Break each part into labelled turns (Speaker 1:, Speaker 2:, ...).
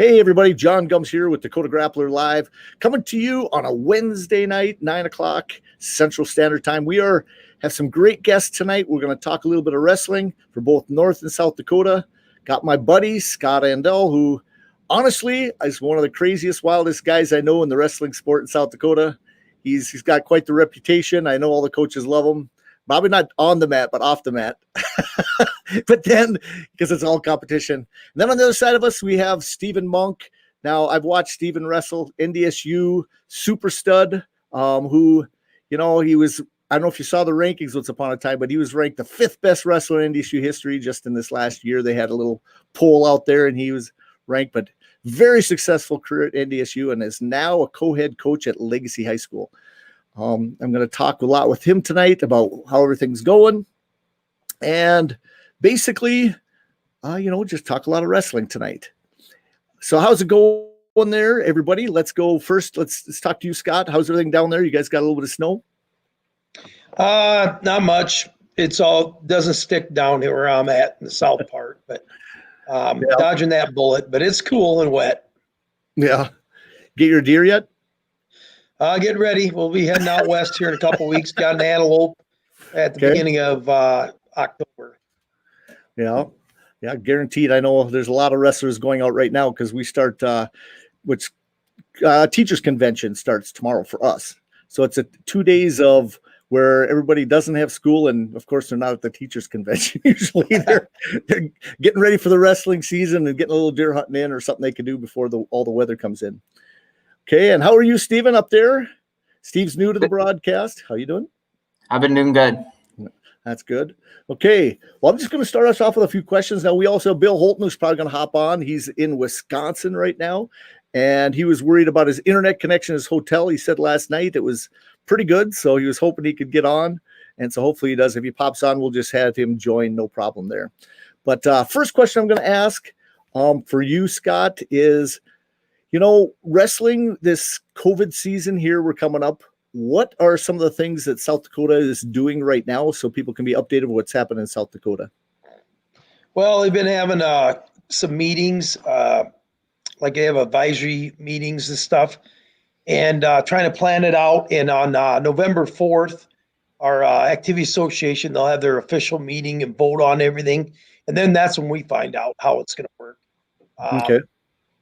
Speaker 1: Hey everybody, John Gums here with Dakota Grappler Live, coming to you on a Wednesday night, 9 o'clock Central Standard Time. We have some great guests tonight. We're going to talk a little bit of wrestling for both North and South Dakota. Got my buddy, Scott Andal, who honestly is one of the craziest, wildest guys I know in the wrestling sport in South Dakota. He's got quite the reputation. I know all the coaches love him. Probably not on the mat, but off the mat. But then, because it's all competition. And then on the other side of us, we have Stephen Monk. Now, I've watched Stephen wrestle, NDSU super stud, who, he was, I don't know if you saw the rankings once upon a time, but he was ranked the 5th best wrestler in NDSU history just in this last year. They had a little poll out there, and he was ranked, but very successful career at NDSU and is now a co-head coach at Legacy High School. I'm going to talk a lot with him tonight about how everything's going and basically, just talk a lot of wrestling tonight. So how's it going there, everybody? Let's go first. Let's talk to you, Scott. How's everything down there? You guys got a little bit of snow?
Speaker 2: Not much. It's all doesn't stick down here where I'm at in the south part, but dodging that bullet, but it's cool and wet.
Speaker 1: Yeah. Get your deer yet?
Speaker 2: Get ready. We'll be heading out west here in a couple of weeks. Got an antelope at the beginning of October.
Speaker 1: Yeah, guaranteed. I know there's a lot of wrestlers going out right now because we start, teachers convention starts tomorrow for us. So it's 2 days of where everybody doesn't have school, and of course they're not at the teachers convention. Usually they're getting ready for the wrestling season and getting a little deer hunting in or something they can do before all the weather comes in. Okay, and how are you, Steven, up there? Steve's new to the broadcast. How you doing?
Speaker 3: I've been doing good.
Speaker 1: That's good. Okay, well, I'm just going to start us off with a few questions. Now, we also have Bill Holton, who's probably going to hop on. He's in Wisconsin right now, and he was worried about his internet connection at his hotel. He said last night it was pretty good, so he was hoping he could get on, and so hopefully he does. If he pops on, we'll just have him join, no problem there. But first question I'm going to ask for you, Scott, is, wrestling this COVID season here, we're coming up. What are some of the things that South Dakota is doing right now so people can be updated with what's happening in South Dakota?
Speaker 2: Well, they've been having some meetings, like they have advisory meetings and stuff, and trying to plan it out. And on November 4th, our Activity Association, they'll have their official meeting and vote on everything. And then that's when we find out how it's going to work.
Speaker 1: Okay.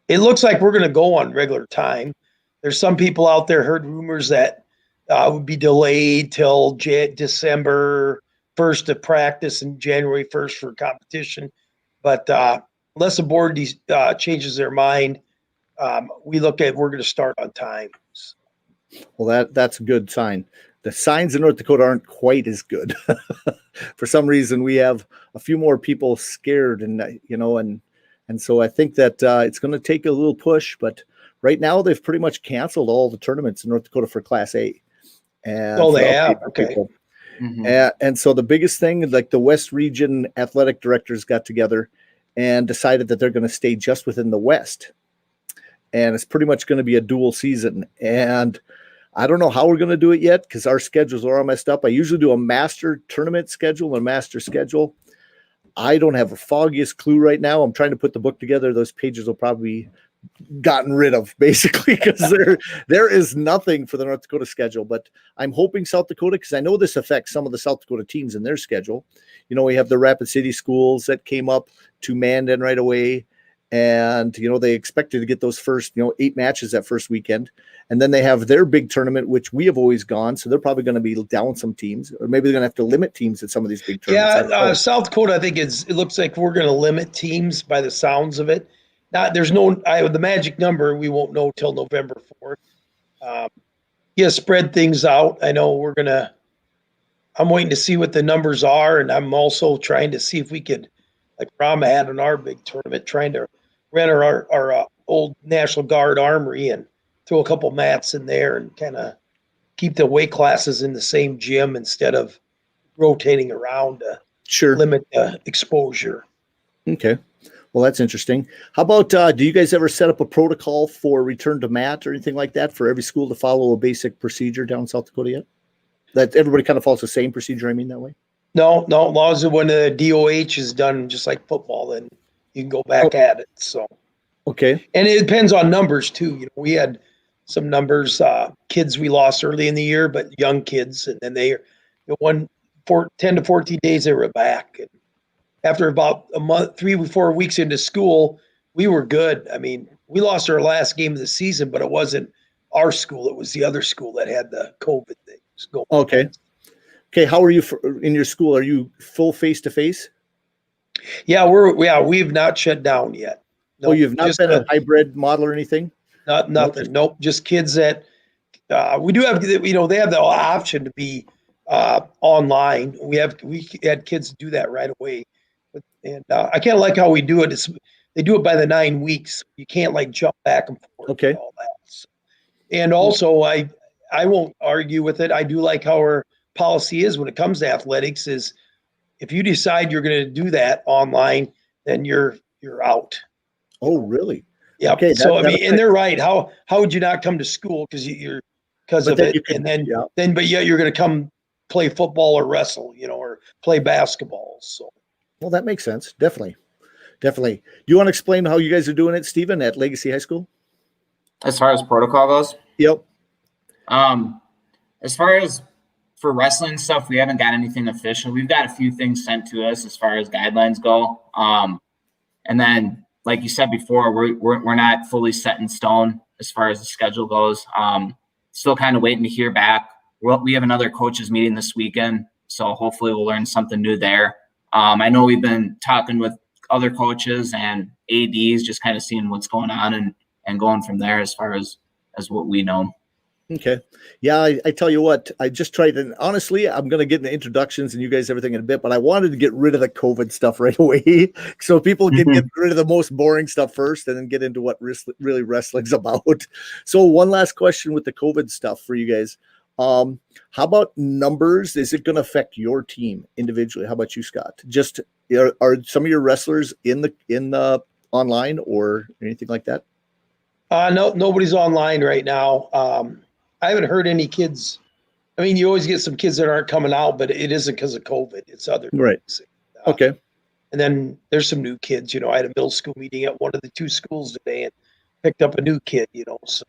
Speaker 2: It looks like we're going to go on regular time. There's some people out there heard rumors that would be delayed till December 1st to practice and January 1st for competition. But unless the board changes their mind, we're going to start on time.
Speaker 1: Well, that's a good sign. The signs in North Dakota aren't quite as good. For some reason, we have a few more people scared, and so I think that it's going to take a little push. But right now, they've pretty much canceled all the tournaments in North Dakota for Class A. And
Speaker 2: they have. Okay.
Speaker 1: Mm-hmm. And so the biggest thing, like the West Region athletic directors got together and decided that they're going to stay just within the West. And it's pretty much going to be a dual season. And I don't know how we're going to do it yet because our schedules are all messed up. I usually do a master tournament schedule and a master schedule. I don't have the foggiest clue right now. I'm trying to put the book together. Those pages will probably be gotten rid of basically because there is nothing for the North Dakota schedule. But I'm hoping South Dakota, because I know this affects some of the South Dakota teams in their schedule. We have the Rapid City schools that came up to Mandan right away. And, they expected to get those first, 8 matches that first weekend. And then they have their big tournament, which we have always gone. So they're probably going to be down some teams, or maybe they're going to have to limit teams at some of these big tournaments.
Speaker 2: Yeah, South Dakota, I think it looks like we're going to limit teams by the sounds of it. There's the magic number we won't know till November 4th. Spread things out. I know I'm waiting to see what the numbers are, and I'm also trying to see if we could, like Rama had in our big tournament, trying to rent our old National Guard armory and throw a couple mats in there and kind of keep the weight classes in the same gym instead of rotating around to limit the exposure.
Speaker 1: Okay. Well, that's interesting. How about, do you guys ever set up a protocol for return to mat or anything like that for every school to follow a basic procedure down in South Dakota yet? That everybody kind of follows the same procedure, I mean, that way?
Speaker 2: No, as long as when the DOH is done, just like football, then you can go back at it. So,
Speaker 1: Okay.
Speaker 2: And it depends on numbers too. We had some numbers, kids we lost early in the year, but young kids, and then they, 10 to 14 days they were back. And after about a month, 3-4 weeks into school, we were good. I mean, we lost our last game of the season, but it wasn't our school; it was the other school that had the COVID things going.
Speaker 1: Okay. Okay. How are you in your school? Are you full face to face?
Speaker 2: Yeah, we've not shut down yet.
Speaker 1: No, you've not been a hybrid model or anything?
Speaker 2: Nothing. Nope. Just kids that we do have. They have the option to be online. We had kids do that right away, and I kind of like how we do it. They do it by the 9 weeks. You can't like jump back and forth.
Speaker 1: Okay.
Speaker 2: And all that. So, and also, I won't argue with it. I do like how our policy is when it comes to athletics. Is if you decide you're going to do that online, then you're out.
Speaker 1: Oh, really?
Speaker 2: Yeah. Okay. So and they're right. How would you not come to school because of it, but you're going to come play football or wrestle, or play basketball. So.
Speaker 1: Well, that makes sense. Definitely. Do you want to explain how you guys are doing it, Stephen, at Legacy High School?
Speaker 3: As far as protocol goes?
Speaker 1: Yep.
Speaker 3: As far as for wrestling stuff, we haven't got anything official. We've got a few things sent to us as far as guidelines go. And then, like you said before, we're not fully set in stone as far as the schedule goes. Still kind of waiting to hear back. We have another coaches meeting this weekend, so hopefully we'll learn something new there. I know we've been talking with other coaches and ADs, just kind of seeing what's going on and going from there as far as what we know.
Speaker 1: Okay. Yeah, I tell you what, I just tried, and honestly, I'm going to get into introductions and you guys everything in a bit, but I wanted to get rid of the COVID stuff right away so people can get rid of the most boring stuff first and then get into what really wrestling's about. So one last question with the COVID stuff for you guys. How about numbers? Is it going to affect your team individually? How about you, Scott? Just are some of your wrestlers in the online or anything like that?
Speaker 2: No, nobody's online right now. I haven't heard any kids. I mean, you always get some kids that aren't coming out, but it isn't because of COVID. It's other things.
Speaker 1: Okay.
Speaker 2: And then there's some new kids. I had a middle school meeting at one of the two schools today and picked up a new kid. So.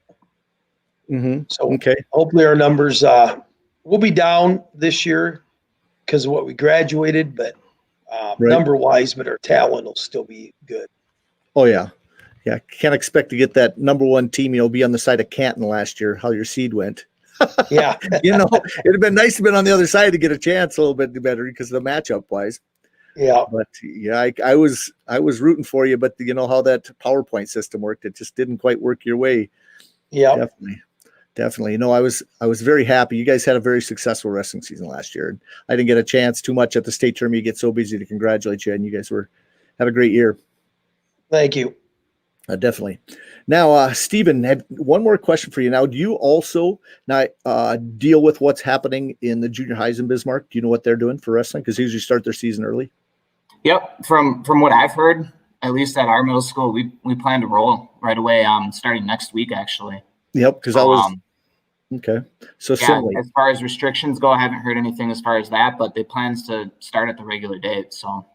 Speaker 2: So
Speaker 1: okay.
Speaker 2: Hopefully our numbers will be down this year because of what we graduated, but number wise, but our talent will still be good.
Speaker 1: Oh yeah. Yeah. Can't expect to get that number one team, be on the side of Canton last year, how your seed went.
Speaker 2: Yeah.
Speaker 1: It'd have been nice to be on the other side to get a chance a little bit better because of the matchup wise.
Speaker 2: Yeah.
Speaker 1: But yeah, I was rooting for you, but you know how that PowerPoint system worked. It just didn't quite work your way.
Speaker 2: Yeah.
Speaker 1: Definitely. I was very happy. You guys had a very successful wrestling season last year. And I didn't get a chance too much at the state tournament. You get so busy to congratulate you, and you guys had a great year.
Speaker 2: Thank you.
Speaker 1: Definitely. Now, Stephen, had one more question for you. Now, do you also deal with what's happening in the junior highs in Bismarck? Do you know what they're doing for wrestling? Because they usually start their season early.
Speaker 3: Yep. From what I've heard, at least at our middle school, we plan to roll right away. Starting next week, actually.
Speaker 1: Yep. Because I was okay. So similarly,
Speaker 3: as far as restrictions go, I haven't heard anything as far as that, but they plans to start at the regular date. So.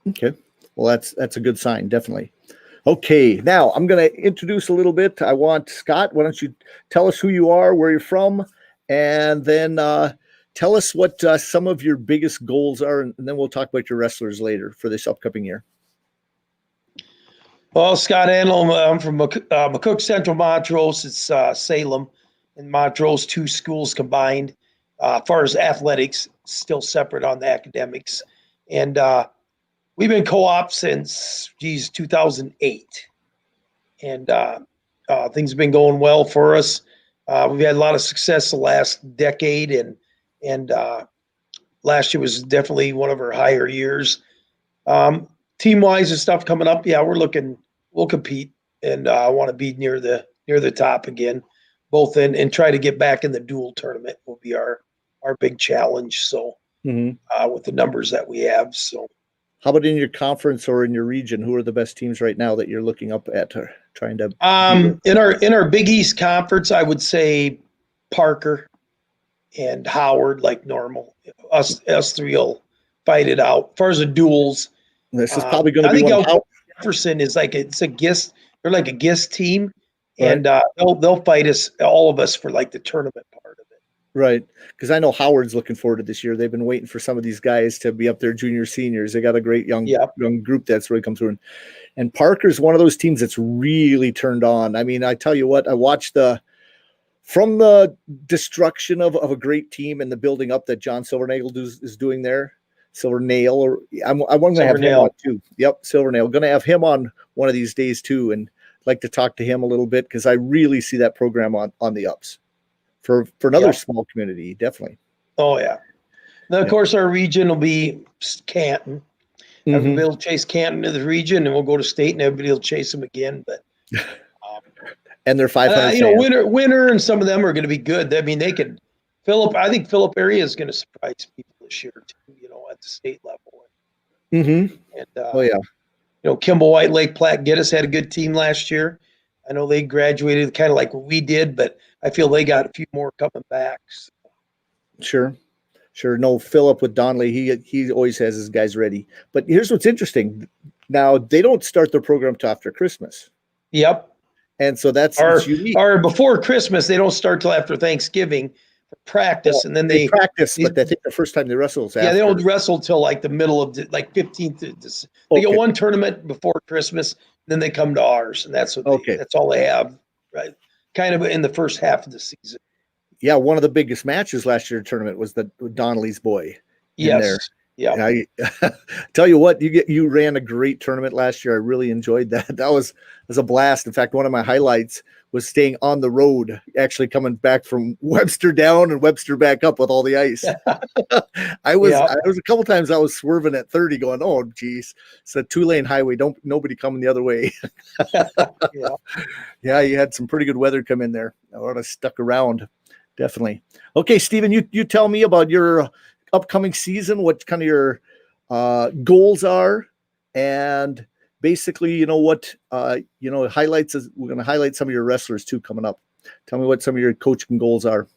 Speaker 1: Okay. Well, that's a good sign, definitely. Okay, now I'm going to introduce a little bit. I want Scott, why don't you tell us who you are, where you're from, and then tell us what some of your biggest goals are, and then we'll talk about your wrestlers later for this upcoming year.
Speaker 2: Well, Scott Andal, I'm from McCook Central Montrose. It's Salem and Montrose, two schools combined. As far as athletics, still separate on the academics. And we've been co-op since 2008, and things have been going well for us. We've had a lot of success the last decade, and last year was definitely one of our higher years. Team-wise and stuff coming up, we'll compete, and I want to be near the top again, both and try to get back in the dual tournament will be our big challenge. So with the numbers that we have, so.
Speaker 1: How about in your conference or in your region? Who are the best teams right now that you're looking up at or trying to?
Speaker 2: In our Big East Conference, I would say Parker and Howard, like normal. Us three will fight it out. As far as the duels,
Speaker 1: this is probably going to be one.
Speaker 2: Jefferson is like it's a they're like a GIST team,
Speaker 1: Right.
Speaker 2: and they'll fight us, all of us, for like the tournament part of it.
Speaker 1: Right. Because I know Howard's looking forward to this year. They've been waiting for some of these guys to be up there, junior, seniors. They got a great young group that's really come through. And Parker's one of those teams that's really turned on. I mean, I tell you what, I watched from the destruction of a great team and the building up that John Silvernail is doing there. Silvernail, or I'm going to have him on too. Yep, Silvernail. Going to have him on one of these days too, and like to talk to him a little bit because I really see that program on the ups for another small community, definitely.
Speaker 2: Oh yeah. Then of course our region will be Canton. Everybody will chase Canton to the region, and we'll go to state, and everybody will chase them again. But
Speaker 1: and they're 500.
Speaker 2: Winter, and some of them are going to be good. I mean, they could. I think Phillip area is going to surprise people this year too. At the state level. And Kimball, White Lake, Platte, Geddes had a good team last year. I know they graduated kind of like what we did, but I feel they got a few more coming back. So. Sure. No, Phillip with Donnelly, he always has his guys ready. But here's what's interesting. Now they don't start their program till after Christmas. Yep.
Speaker 1: And so that's unique.
Speaker 2: Or before Christmas, they don't start till after Thanksgiving for practice, and then they
Speaker 1: practice. But I think the first time they wrestle is after.
Speaker 2: They don't wrestle till like the middle of 15th. They get one tournament before Christmas, then they come to ours, and that's that's all they have, right? Kind of in the first half of the season.
Speaker 1: Yeah, one of the biggest matches last year tournament was the Donnelly's boy.
Speaker 2: Yes. Yeah.
Speaker 1: I tell you what, you ran a great tournament last year. I really enjoyed that. That was a blast. In fact, one of my highlights was staying on the road, actually coming back from Webster down and Webster back up with all the ice. I was a couple times I was swerving at 30 going, oh geez, it's a 2-lane highway. Nobody coming the other way. Yeah, you had some pretty good weather come in there. I would have stuck around. Definitely. Okay, Stephen, you tell me about your upcoming season, what kind of your goals are, and basically, what highlights is we're going to highlight some of your wrestlers too coming up. Tell me what some of your coaching goals are.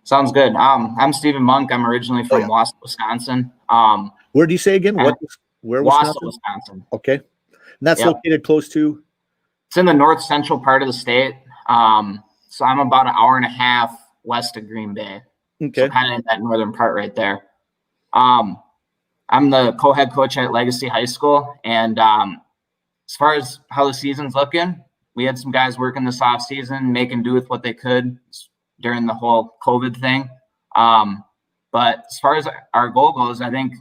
Speaker 3: Sounds good. I'm Stephen Monk. I'm originally from Wausau, Wisconsin.
Speaker 1: Where do you say again? Where
Speaker 3: Wausau, Wisconsin.
Speaker 1: Okay. And that's located close to?
Speaker 3: It's in the north central part of the state. So I'm about an hour and a half west of Green Bay.
Speaker 1: Okay.
Speaker 3: So kind of in that northern part right there. I'm the co-head coach at Legacy High School. And as far as how the season's looking, we had some guys working this off season, making do with what they could during the whole COVID thing. But as far as our goal goes, I think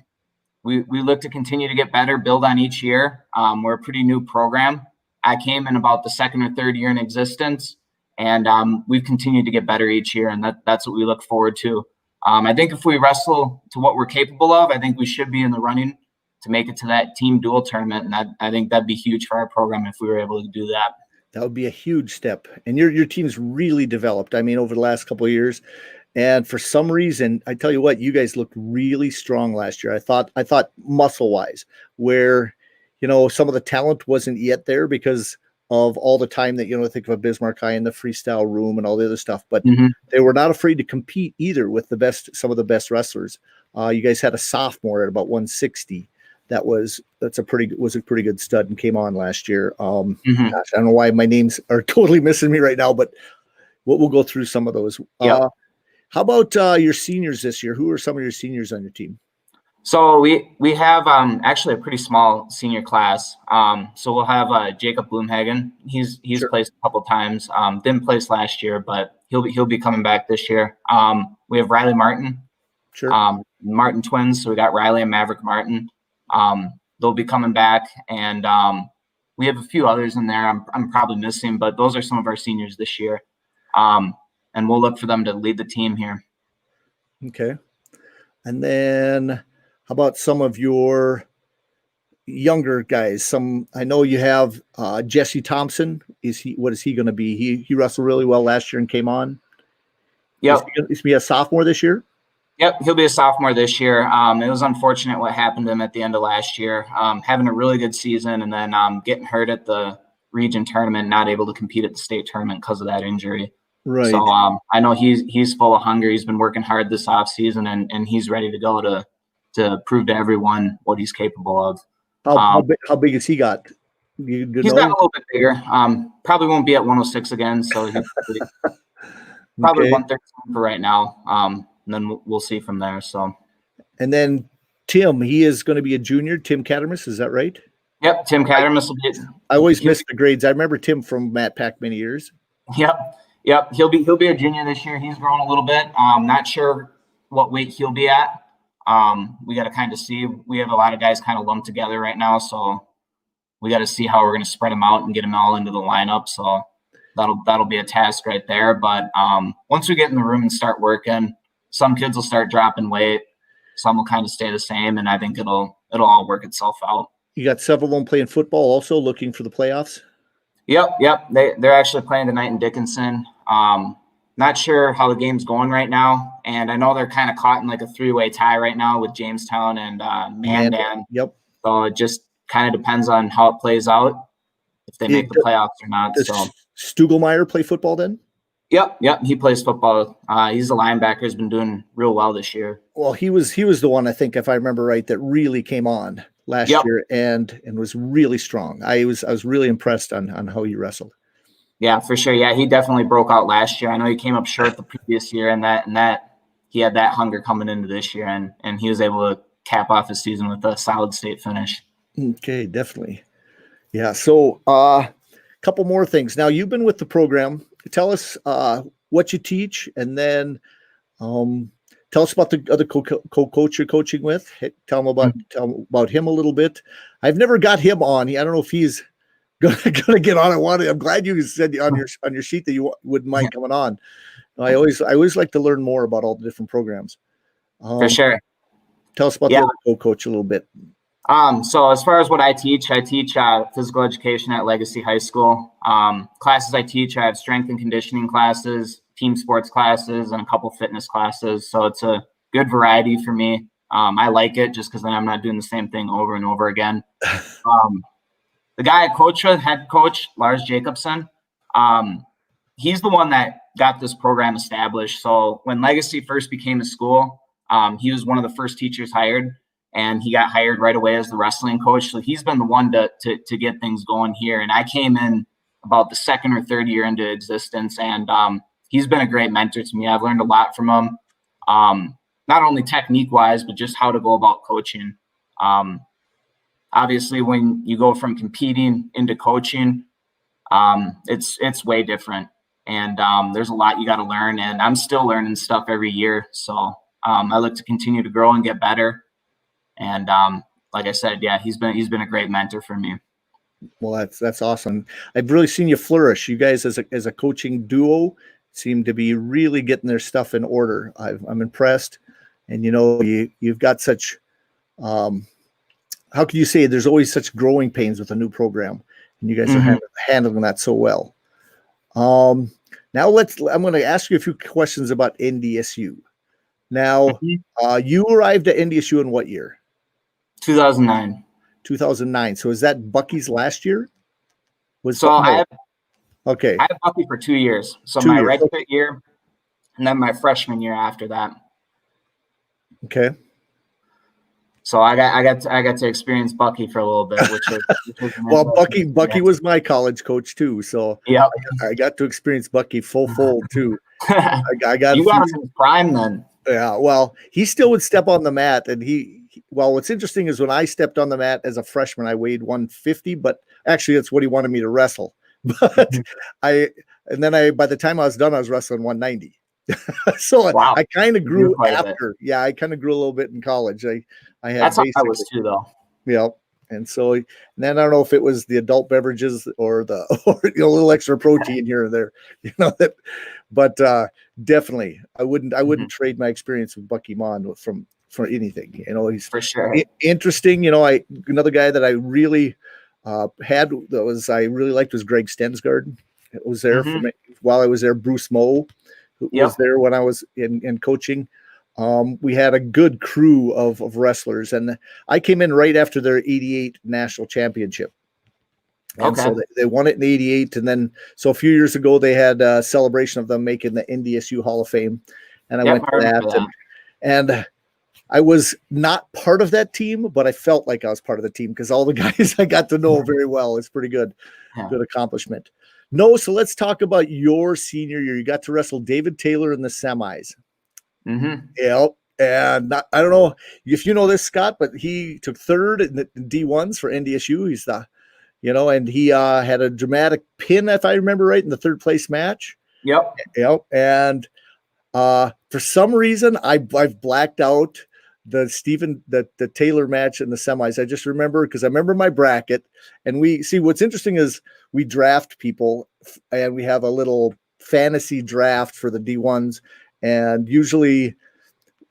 Speaker 3: we look to continue to get better, build on each year. We're a pretty new program. I came in about the second or third year in existence. And we've continued to get better each year, and that's what we look forward to. I think if we wrestle to what we're capable of, I think we should be in the running to make it to that team dual tournament, and I think that'd be huge for our program if we were able to do that.
Speaker 1: That would be a huge step. And your team's really developed, I mean, over the last couple of years. And for some reason, I tell you what, you guys looked really strong last year. I thought muscle-wise, where, some of the talent wasn't yet there because of all the time that, think of a Bismarck High in the freestyle room and all the other stuff, but they were not afraid to compete either with some of the best wrestlers. You guys had a sophomore at about 160. Was a pretty good stud and came on last year. Gosh, I don't know why my names are totally missing me right now, but we'll go through some of those. How about your seniors this year? Who are some of your seniors on your team?
Speaker 3: So we have actually a pretty small senior class. So we'll have Jacob Bloomhagen. He's placed a couple times. Didn't place last year, but he'll be coming back this year. We have Riley Martin. Martin twins. So we got Riley and Maverick Martin. They'll be coming back, and we have a few others in there. I'm probably missing, but those are some of our seniors this year. And we'll look for them to lead the team here.
Speaker 1: Okay. And then how about some of your younger guys? I know you have Jesse Thompson. What is he going to be? He wrestled really well last year and came on.
Speaker 3: Yep.
Speaker 1: Is he a sophomore this year?
Speaker 3: Yep, he'll be a sophomore this year. It was unfortunate what happened to him at the end of last year. Having a really good season and then getting hurt at the region tournament, not able to compete at the state tournament because of that injury.
Speaker 1: Right.
Speaker 3: So I know he's full of hunger. He's been working hard this off season, and he's ready to go to prove to everyone what he's capable of.
Speaker 1: How big has he got?
Speaker 3: He's gotten a little bit bigger. Probably won't be at 106 again, so he's probably 113 for right now. And then we'll see from there. So,
Speaker 1: and then Tim, he is going to be a junior. Tim Cattermas, is that right?
Speaker 3: Yep, Tim Cattermas will be.
Speaker 1: I always miss the grades. I remember Tim from Matt Pack many years.
Speaker 3: Yep. He'll be a junior this year. He's grown a little bit. Not sure what weight he'll be at. We got to kind of see. We have a lot of guys kind of lumped together right now, so we got to see how we're going to spread them out and get them all into the lineup. So that'll be a task right there. But once we get in the room and start working, some kids will start dropping weight. Some will kind of stay the same, and I think it'll all work itself out.
Speaker 1: You got several of them playing football, also looking for the playoffs.
Speaker 3: Yep. They're actually playing tonight in Dickinson. Not sure how the game's going right now, and I know they're kind of caught in like a 3-way tie right now with Jamestown and Mandan.
Speaker 1: Yep.
Speaker 3: So it just kind of depends on how it plays out, if they make the playoffs or not.
Speaker 1: Does
Speaker 3: So
Speaker 1: Stugelmeyer play football then?
Speaker 3: Yep. He plays football. He's a linebacker. He's been doing real well this year.
Speaker 1: Well, he was the one, I think, if I remember right, that really came on last year and was really strong. I was really impressed on how he wrestled.
Speaker 3: Yeah, for sure. Yeah, he definitely broke out last year. I know he came up short the previous year, and that he had that hunger coming into this year, and he was able to cap off his season with a solid state finish. Okay,
Speaker 1: definitely. Yeah. So, couple more things. Now, you've been with the program. Tell us what you teach, and then tell us about the other co-coach you're coaching with. Tell them about him a little bit. I've never got him on. I don't know if he's gonna get on. I'm glad you said on your sheet that you wouldn't mind coming on. I always like to learn more about all the different programs.
Speaker 3: For sure.
Speaker 1: Tell us about the other co-coach a little bit.
Speaker 3: So as far as what I teach physical education at Legacy High School. Classes I teach, I have strength and conditioning classes, team sports classes, and a couple fitness classes. So it's a good variety for me. I like it just because then I'm not doing the same thing over and over again. The guy I coach with, head coach, Lars Jacobson, he's the one that got this program established. So when Legacy first became a school, he was one of the first teachers hired. And he got hired right away as the wrestling coach. So he's been the one to get things going here. And I came in about the second or third year into existence. And he's been a great mentor to me. I've learned a lot from him, not only technique-wise, but just how to go about coaching. Obviously, when you go from competing into coaching, it's way different. And there's a lot you got to learn. And I'm still learning stuff every year. So I look to continue to grow and get better. And like I said, yeah, he's been a great mentor for me.
Speaker 1: Well, that's awesome. I've really seen you flourish. You guys as a coaching duo seem to be really getting their stuff in order. I'm impressed. And you've got such how can you say there's always such growing pains with a new program, and you guys are handling that so well. Now I'm going to ask you a few questions about NDSU. Now, you arrived at NDSU in what year?
Speaker 3: 2009.
Speaker 1: 2009. So is that Bucky's last year?
Speaker 3: I
Speaker 1: had
Speaker 3: Bucky for 2 years. So my redshirt year, and then my freshman year after that.
Speaker 1: Okay.
Speaker 3: So I got to experience Bucky for a little bit, which was
Speaker 1: well, Bucky was my college coach too. So
Speaker 3: yeah,
Speaker 1: I got to experience Bucky full fold too. I got
Speaker 3: you got him in prime then.
Speaker 1: Yeah, well, he still would step on the mat, and what's interesting is when I stepped on the mat as a freshman, I weighed 150, but actually that's what he wanted me to wrestle. But by the time I was done, I was wrestling 190. So wow. I kind of grew after. Yeah, I kind of grew a little bit in college. I had
Speaker 3: that's how I was too, though.
Speaker 1: Yeah. And so then I don't know if it was the adult beverages or a little extra protein here and there, but definitely I wouldn't trade my experience with Bucky Mon for anything. He's
Speaker 3: for sure
Speaker 1: interesting. Another guy that I really I really liked was Greg Stensgaard. It was there for me while I was there. Bruce Moe, who was there when I was in coaching. We had a good crew of wrestlers, and I came in right after their 88 national championship. And so they won it in 88. And then, so a few years ago, they had a celebration of them making the NDSU Hall of Fame. And I went to that. And I was not part of that team, but I felt like I was part of the team because all the guys I got to know very well. It's pretty good.
Speaker 3: Yeah.
Speaker 1: Good accomplishment. No, so let's talk about your senior year. You got to wrestle David Taylor in the semis.
Speaker 3: Mm-hmm.
Speaker 1: Yep. And I don't know if you know this, Scott, but he took third in the D1s for NDSU. He's the, and he had a dramatic pin, if I remember right, in the third place match.
Speaker 3: Yep.
Speaker 1: Yep. And for some reason, I've blacked out the Taylor match in the semis. I just remember because I remember my bracket, and we see what's interesting is we draft people, and we have a little fantasy draft for the D1s, and usually,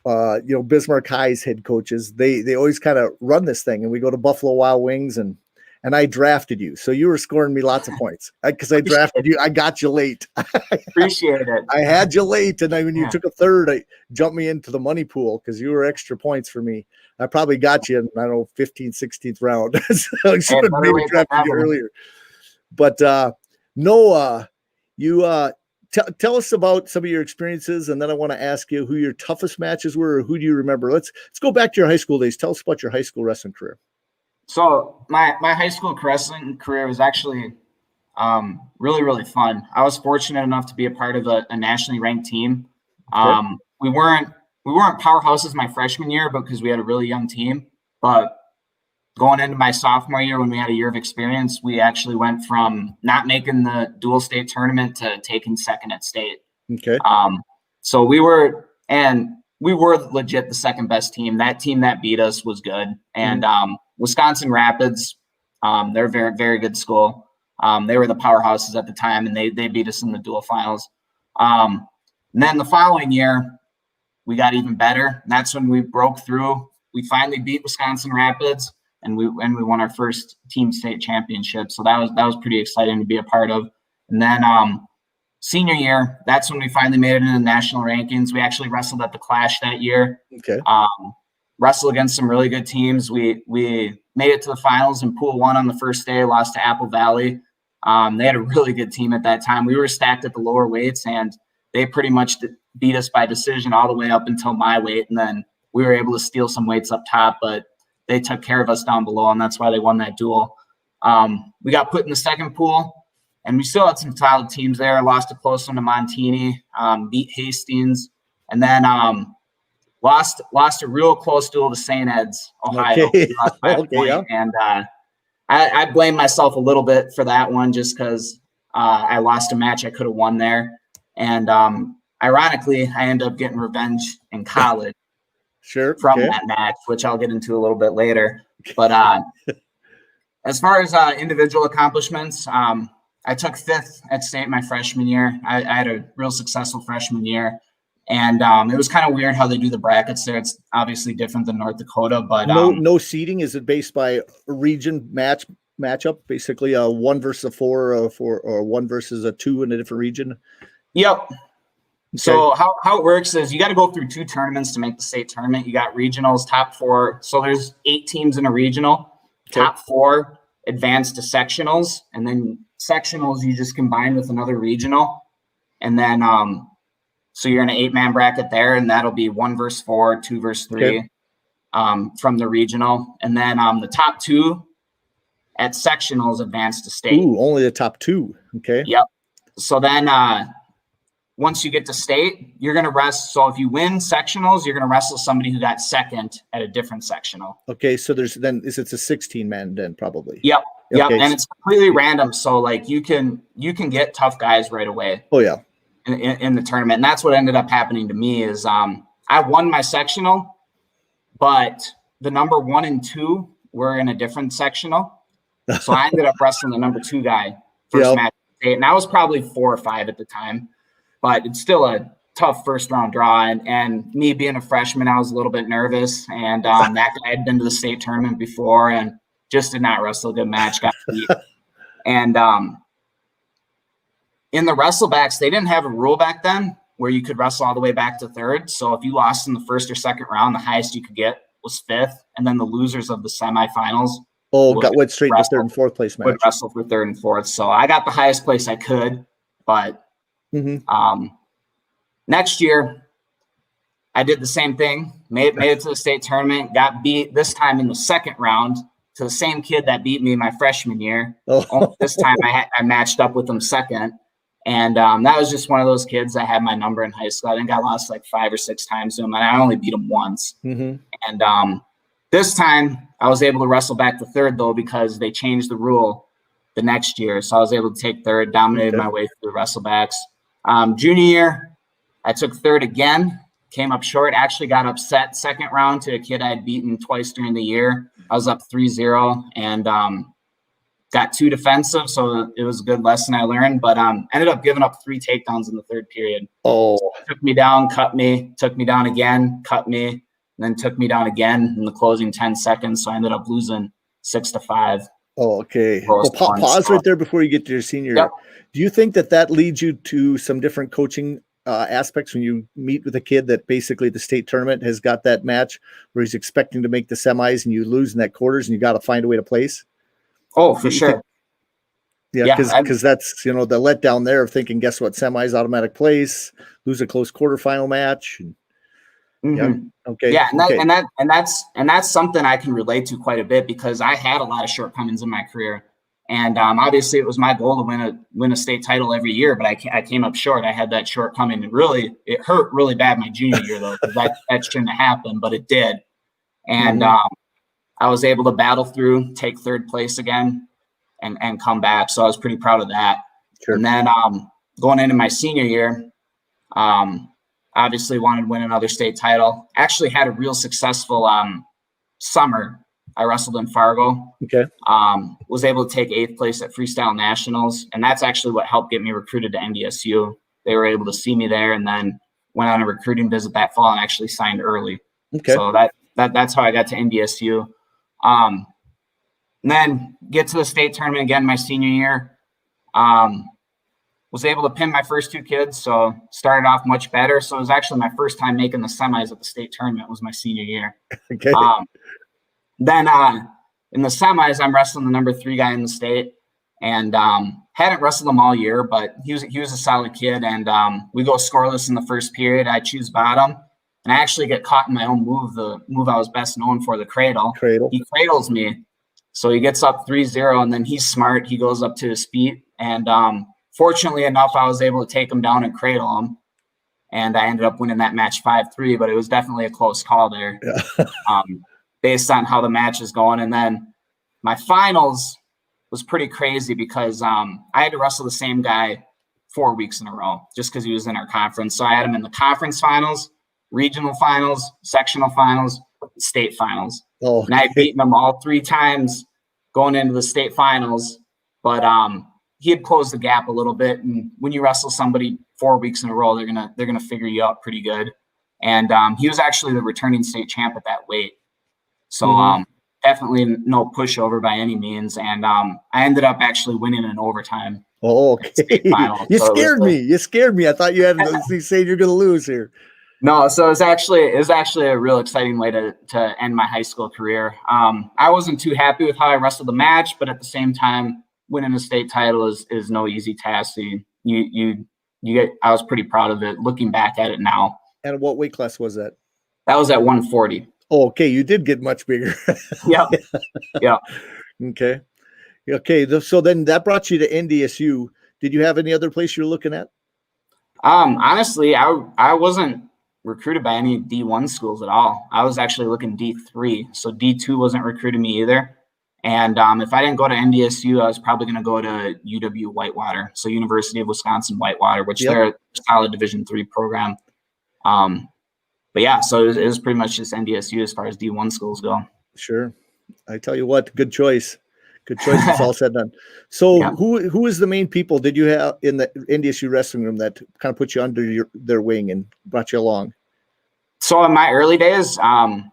Speaker 1: Bismarck High's head coaches, they always kind of run this thing, and we go to Buffalo Wild Wings, and I drafted you. So you were scoring me lots of points because I drafted you. I got you late.
Speaker 3: Appreciate it.
Speaker 1: I had you late. And when you took a third, I jumped me into the money pool because you were extra points for me. I probably got you in, 15th, 16th round. So I should have maybe drafted you earlier. But tell us about some of your experiences. And then I want to ask you who your toughest matches were, or who do you remember? Let's go back to your high school days. Tell us about your high school wrestling career.
Speaker 3: So my high school wrestling career was actually really, really fun. I was fortunate enough to be a part of a nationally ranked team.
Speaker 1: Okay.
Speaker 3: We weren't powerhouses my freshman year because we had a really young team. But going into my sophomore year, when we had a year of experience, we actually went from not making the dual state tournament to taking second at state.
Speaker 1: Okay.
Speaker 3: So we were legit the second best team. That team that beat us was good. And Wisconsin Rapids, they're a very, very good school. They were the powerhouses at the time, and they beat us in the dual finals. And then the following year, we got even better. And that's when we broke through. We finally beat Wisconsin Rapids, and we won our first team state championship. So that was pretty exciting to be a part of. And then senior year, that's when we finally made it into the national rankings. We actually wrestled at the Clash that year.
Speaker 1: Okay.
Speaker 3: Wrestled against some really good teams. We made it to the finals in Pool 1 on the first day, lost to Apple Valley. They had a really good team at that time. We were stacked at the lower weights, and they pretty much beat us by decision all the way up until my weight. And then we were able to steal some weights up top, but they took care of us down below, and that's why they won that duel. We got put in the second pool, and we still had some solid teams there. Lost a close one to Montini, beat Hastings, and then lost a real close duel to St. Ed's, Ohio.
Speaker 1: Okay.
Speaker 3: Yeah. And I blame myself a little bit for that one just because I lost a match I could have won there. And ironically, I ended up getting revenge in college from that match, which I'll get into a little bit later. But as far as individual accomplishments, I took 5th at state my freshman year. I had a real successful freshman year. And it was kind of weird how they do the brackets there. It's obviously different than North Dakota, but
Speaker 1: no seeding. Is it based by region matchup? Basically, a 1 versus a 4, or 1 versus a 2 in a different region.
Speaker 3: Yep. Okay. So how it works is you got to go through 2 tournaments to make the state tournament. You got regionals, top 4. So there's 8 teams in a regional. Okay. Top 4 advance to sectionals, and then sectionals you just combine with another regional, and then so you're in an 8-man bracket there, and that'll be 1 versus 4, 2 versus 3 from the regional. And then the top 2 at sectionals advance to state.
Speaker 1: Ooh, only the top 2. Okay.
Speaker 3: Yep. So then once you get to state, you're going to wrestle. So if you win sectionals, you're going to wrestle somebody who got second at a different sectional.
Speaker 1: Okay. So it's a 16-man then probably.
Speaker 3: Yep. Yep.
Speaker 1: Okay.
Speaker 3: And it's completely random. So like you can get tough guys right away.
Speaker 1: Oh yeah.
Speaker 3: In the tournament. And that's what ended up happening to me is I won my sectional, but the number 1 and 2 were in a different sectional. So I ended up wrestling the number 2 guy first match. And I was probably 4 or 5 at the time, but it's still a tough first round draw. And me being a freshman, I was a little bit nervous. And that guy had been to the state tournament before and just did not wrestle a good match, got beat. And in the wrestlebacks, they didn't have a rule back then where you could wrestle all the way back to 3rd. So if you lost in the 1st or 2nd round, the highest you could get was 5th. And then the losers went straight to 3rd and 4th place match. Would wrestle for 3rd and 4th. So I got the highest place I could. But next year, I did the same thing, made it to the state tournament, got beat this time in the second round to the same kid that beat me my freshman year.
Speaker 1: Oh.
Speaker 3: This time I matched up with him second. And that was just one of those kids that had my number in high school. I think I lost like 5 or 6 times to him, and I only beat him once.
Speaker 1: Mm-hmm.
Speaker 3: And this time I was able to wrestle back to third, though, because they changed the rule the next year. So I was able to take third, dominated my way through the wrestlebacks. Junior year, I took third again. Came up short, actually got upset second round to a kid I had beaten twice during the year. I was up 3-0 and got 2 defensive, so it was a good lesson I learned, but ended up giving up 3 takedowns in the third period.
Speaker 1: Oh.
Speaker 3: So took me down, cut me, took me down again, cut me, and then took me down again in the closing 10 seconds, so I ended up losing 6-5.
Speaker 1: Oh, okay. Well, pause right there before you get to your senior year. Do you think that leads you to some different coaching aspects when you meet with a kid that basically the state tournament has got that match where he's expecting to make the semis and you lose in that quarters and you got to find a way to place?
Speaker 3: Oh, for sure.
Speaker 1: Yeah, because that's, the letdown there of thinking, guess what, semis, automatic place, lose a close quarterfinal match.
Speaker 3: Yeah, okay. Yeah, and that's something I can relate to quite a bit because I had a lot of shortcomings in my career. And obviously, it was my goal to win a state title every year, but I came up short. I had that shortcoming, and really, it hurt really bad my junior year though, because that shouldn't have happened, but it did. And I was able to battle through, take third place again, and come back. So I was pretty proud of that. Sure. And then going into my senior year, obviously wanted to win another state title. Actually had a real successful summer. I wrestled in Fargo.
Speaker 1: Okay.
Speaker 3: Was able to take 8th place at Freestyle Nationals, and that's actually what helped get me recruited to NDSU. They were able to see me there, and then went on a recruiting visit that fall and actually signed early. Okay. So that's how I got to NDSU. And then get to the state tournament again my senior year. Was able to pin my first 2 kids, so started off much better. So it was actually my first time making the semis at the state tournament was my senior year.
Speaker 1: Okay.
Speaker 3: Then in the semis, I'm wrestling the number 3 guy in the state, and hadn't wrestled him all year, but he was a solid kid. And we go scoreless in the first period. I choose bottom, and I actually get caught in my own move, the move I was best known for, the cradle. He cradles me, so he gets up 3-0, and then he's smart. He goes up to his feet, and fortunately enough, I was able to take him down and cradle him, and I ended up winning that match 5-3. But it was definitely a close call there. Yeah. Based on how the match is going. And then my finals was pretty crazy because I had to wrestle the same guy 4 weeks in a row just because he was in our conference. So I had him in the conference finals, regional finals, sectional finals, state finals. Oh, okay. And I had beaten him all 3 times going into the state finals. But he had closed the gap a little bit. And when you wrestle somebody 4 weeks in a row, they're gonna figure you out pretty good. And he was actually the returning state champ at that weight. So definitely no pushover by any means. And I ended up actually winning in overtime.
Speaker 1: Oh, okay. You scared me. You scared me. I thought you had to say you're going to lose here.
Speaker 3: No, so it was actually a real exciting way to end my high school career. I wasn't too happy with how I wrestled the match, but at the same time, winning a state title is no easy task. So I was pretty proud of it looking back at it now.
Speaker 1: And what weight class was that?
Speaker 3: That was at 140.
Speaker 1: Oh, okay. You did get much bigger.
Speaker 3: Yeah. Yeah.
Speaker 1: Okay. So then that brought you to NDSU. Did you have any other place you're looking at?
Speaker 3: Honestly, I wasn't recruited by any D1 schools at all. I was actually looking D3. So D2 wasn't recruiting me either. And if I didn't go to NDSU, I was probably going to go to UW Whitewater. So University of Wisconsin Whitewater, which they're a solid Division III program. But yeah, so it was pretty much just NDSU as far as D1 schools go.
Speaker 1: Sure. I tell you what, good choice. Good choice. It's all said and done. So yeah. Who is the main people did you have in the NDSU wrestling room that kind of put you under their wing and brought you along?
Speaker 3: So in my early days, well,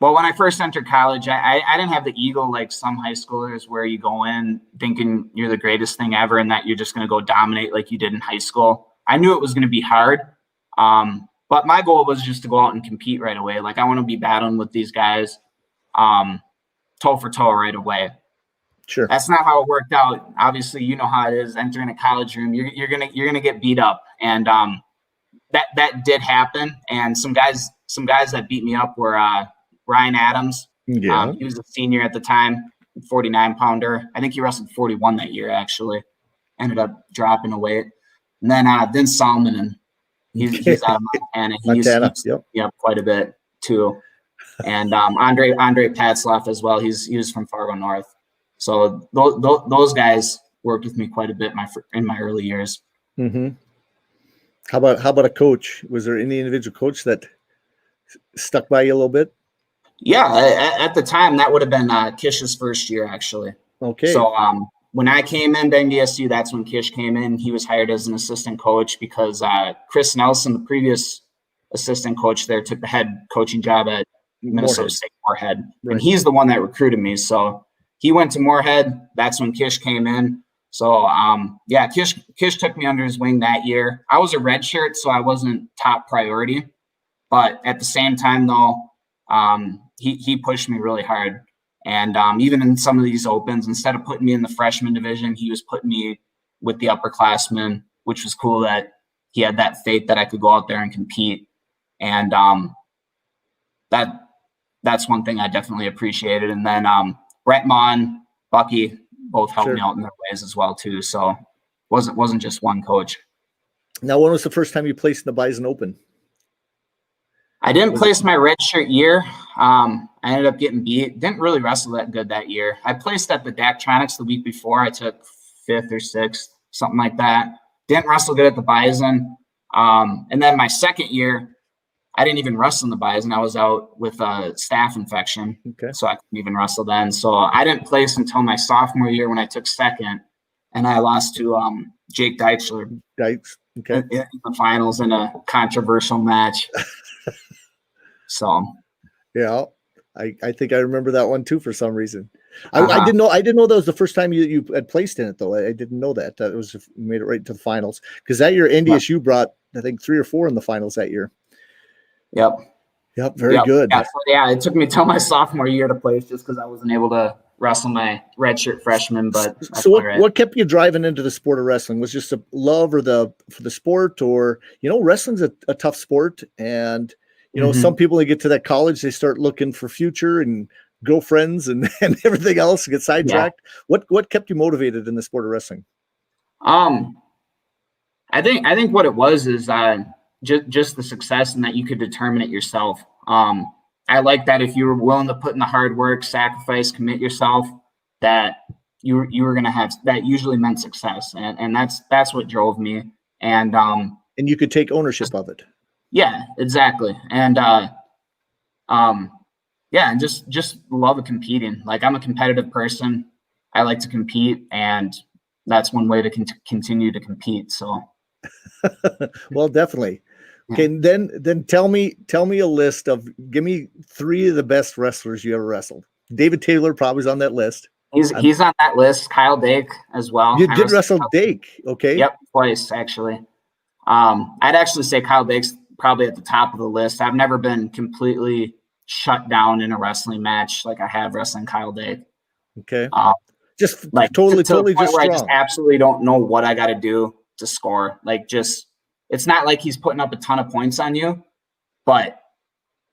Speaker 3: when I first entered college, I didn't have the ego like some high schoolers where you go in thinking you're the greatest thing ever and that you're just going to go dominate like you did in high school. I knew it was going to be hard. But my goal was just to go out and compete right away. Like I want to be battling with these guys toe for toe right away.
Speaker 1: Sure.
Speaker 3: That's not how it worked out. Obviously, you know how it is entering a college room. You're gonna get beat up. And that did happen. And some guys that beat me up were Ryan Adams.
Speaker 1: Yeah.
Speaker 3: He was a senior at the time, 49-pounder. I think he wrestled 41 that year, actually. Ended up dropping a weight. And then Vince Solomon, he's out of Montana. He used to beat up quite a bit too. And Andre Patzloff as well. He was from Fargo North. So those guys worked with me quite a bit in my early years.
Speaker 1: Mm-hmm. How about a coach? Was there any individual coach that stuck by you a little bit?
Speaker 3: Yeah, at the time that would have been Kish's first year, actually.
Speaker 1: Okay.
Speaker 3: So when I came into NDSU, that's when Kish came in. He was hired as an assistant coach because Chris Nelson, the previous assistant coach there, took the head coaching job at Minnesota State Moorhead. Right. And he's the one that recruited me. So he went to Moorhead. That's when Kish came in. So, Kish took me under his wing that year. I was a redshirt, so I wasn't top priority. But at the same time, though, he pushed me really hard. And even in some of these opens, instead of putting me in the freshman division, he was putting me with the upperclassmen, which was cool that he had that faith that I could go out there and compete. And that's one thing I definitely appreciated. And then Brett Mon, Bucky, both helped me out in their ways as well too. So wasn't just one coach.
Speaker 1: Now, when was the first time you placed in the Bison Open?
Speaker 3: I didn't place my redshirt year. I ended up getting beat. Didn't really wrestle that good that year. I placed at the Daktronics the week before. I took 5th or 6th, something like that. Didn't wrestle good at the Bison. And then my second year, I didn't even wrestle in the Bison. I was out with a staph infection, so I couldn't even wrestle then. So I didn't place until my sophomore year when I took 2nd, and I lost to Jake Deichler in the finals in a controversial match. So,
Speaker 1: yeah, I think I remember that one too for some reason. I didn't know that was the first time you had placed in it though. I didn't know that it was made it right to the finals, because that year NDSU brought I think 3 or 4 in the finals that year.
Speaker 3: Yep.
Speaker 1: Very good.
Speaker 3: Yeah, so it took me till my sophomore year to place just because I wasn't able to wrestle my redshirt freshman. But
Speaker 1: so what kept you driving into the sport of wrestling? Was just a love for the sport, or wrestling's a tough sport, and some people, they get to that college, they start looking for future and girlfriends and everything else, and get sidetracked. Yeah. What kept you motivated in the sport of wrestling?
Speaker 3: I think what it was is just the success, and that you could determine it yourself. I like that if you were willing to put in the hard work, sacrifice, commit yourself, that you were going to have, that usually meant success. And that's what drove me. And
Speaker 1: you could take ownership of it.
Speaker 3: Yeah, exactly. And and just love of competing. Like, I'm a competitive person. I like to compete, and that's one way to continue to compete. So,
Speaker 1: well, definitely. Okay, then tell me a list of, give me 3 of the best wrestlers you ever wrestled. David Taylor probably is on that list.
Speaker 3: He's on that list. Kyle Dake as well.
Speaker 1: You did wrestle Dake, okay?
Speaker 3: Yep, twice actually. I'd actually say Kyle Dake's probably at the top of the list. I've never been completely shut down in a wrestling match like I have wrestling Kyle Dake.
Speaker 1: Okay. Just
Speaker 3: like
Speaker 1: totally
Speaker 3: just
Speaker 1: strong.
Speaker 3: I just absolutely don't know what I got to do to score. Like, it's not like he's putting up a ton of points on you, but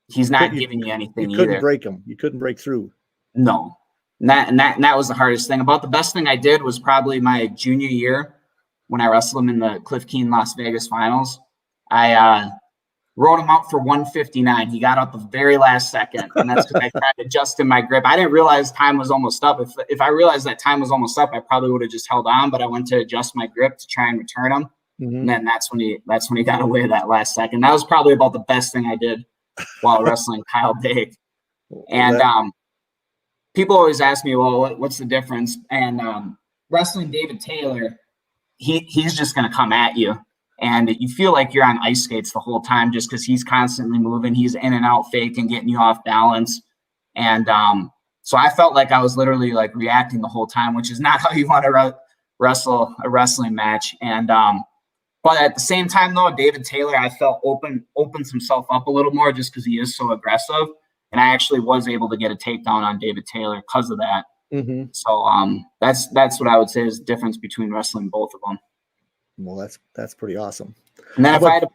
Speaker 3: he's not giving you anything either.
Speaker 1: You couldn't break him. You couldn't break through.
Speaker 3: No. And that was the hardest thing. About the best thing I did was probably my junior year when I wrestled him in the Cliff Keen Las Vegas finals. I wrote him out for 159. He got out the very last second, and that's because I tried adjusting my grip. I didn't realize time was almost up. If I realized that time was almost up, I probably would have just held on, but I went to adjust my grip to try and return him. Mm-hmm. And then that's when he got away that last second. That was probably about the best thing I did while wrestling Kyle Dake. And people always ask me, well, what's the difference? And wrestling David Taylor, he's just going to come at you. And you feel like you're on ice skates the whole time just because he's constantly moving. He's in and out fake and getting you off balance. And so I felt like I was literally like reacting the whole time, which is not how you want to wrestle a wrestling match. And but at the same time, though, David Taylor, I felt opens himself up a little more just because he is so aggressive. And I actually was able to get a takedown on David Taylor because of that. Mm-hmm. So that's what I would say is the difference between wrestling both of them.
Speaker 1: Well, that's pretty awesome.
Speaker 3: And then if I had to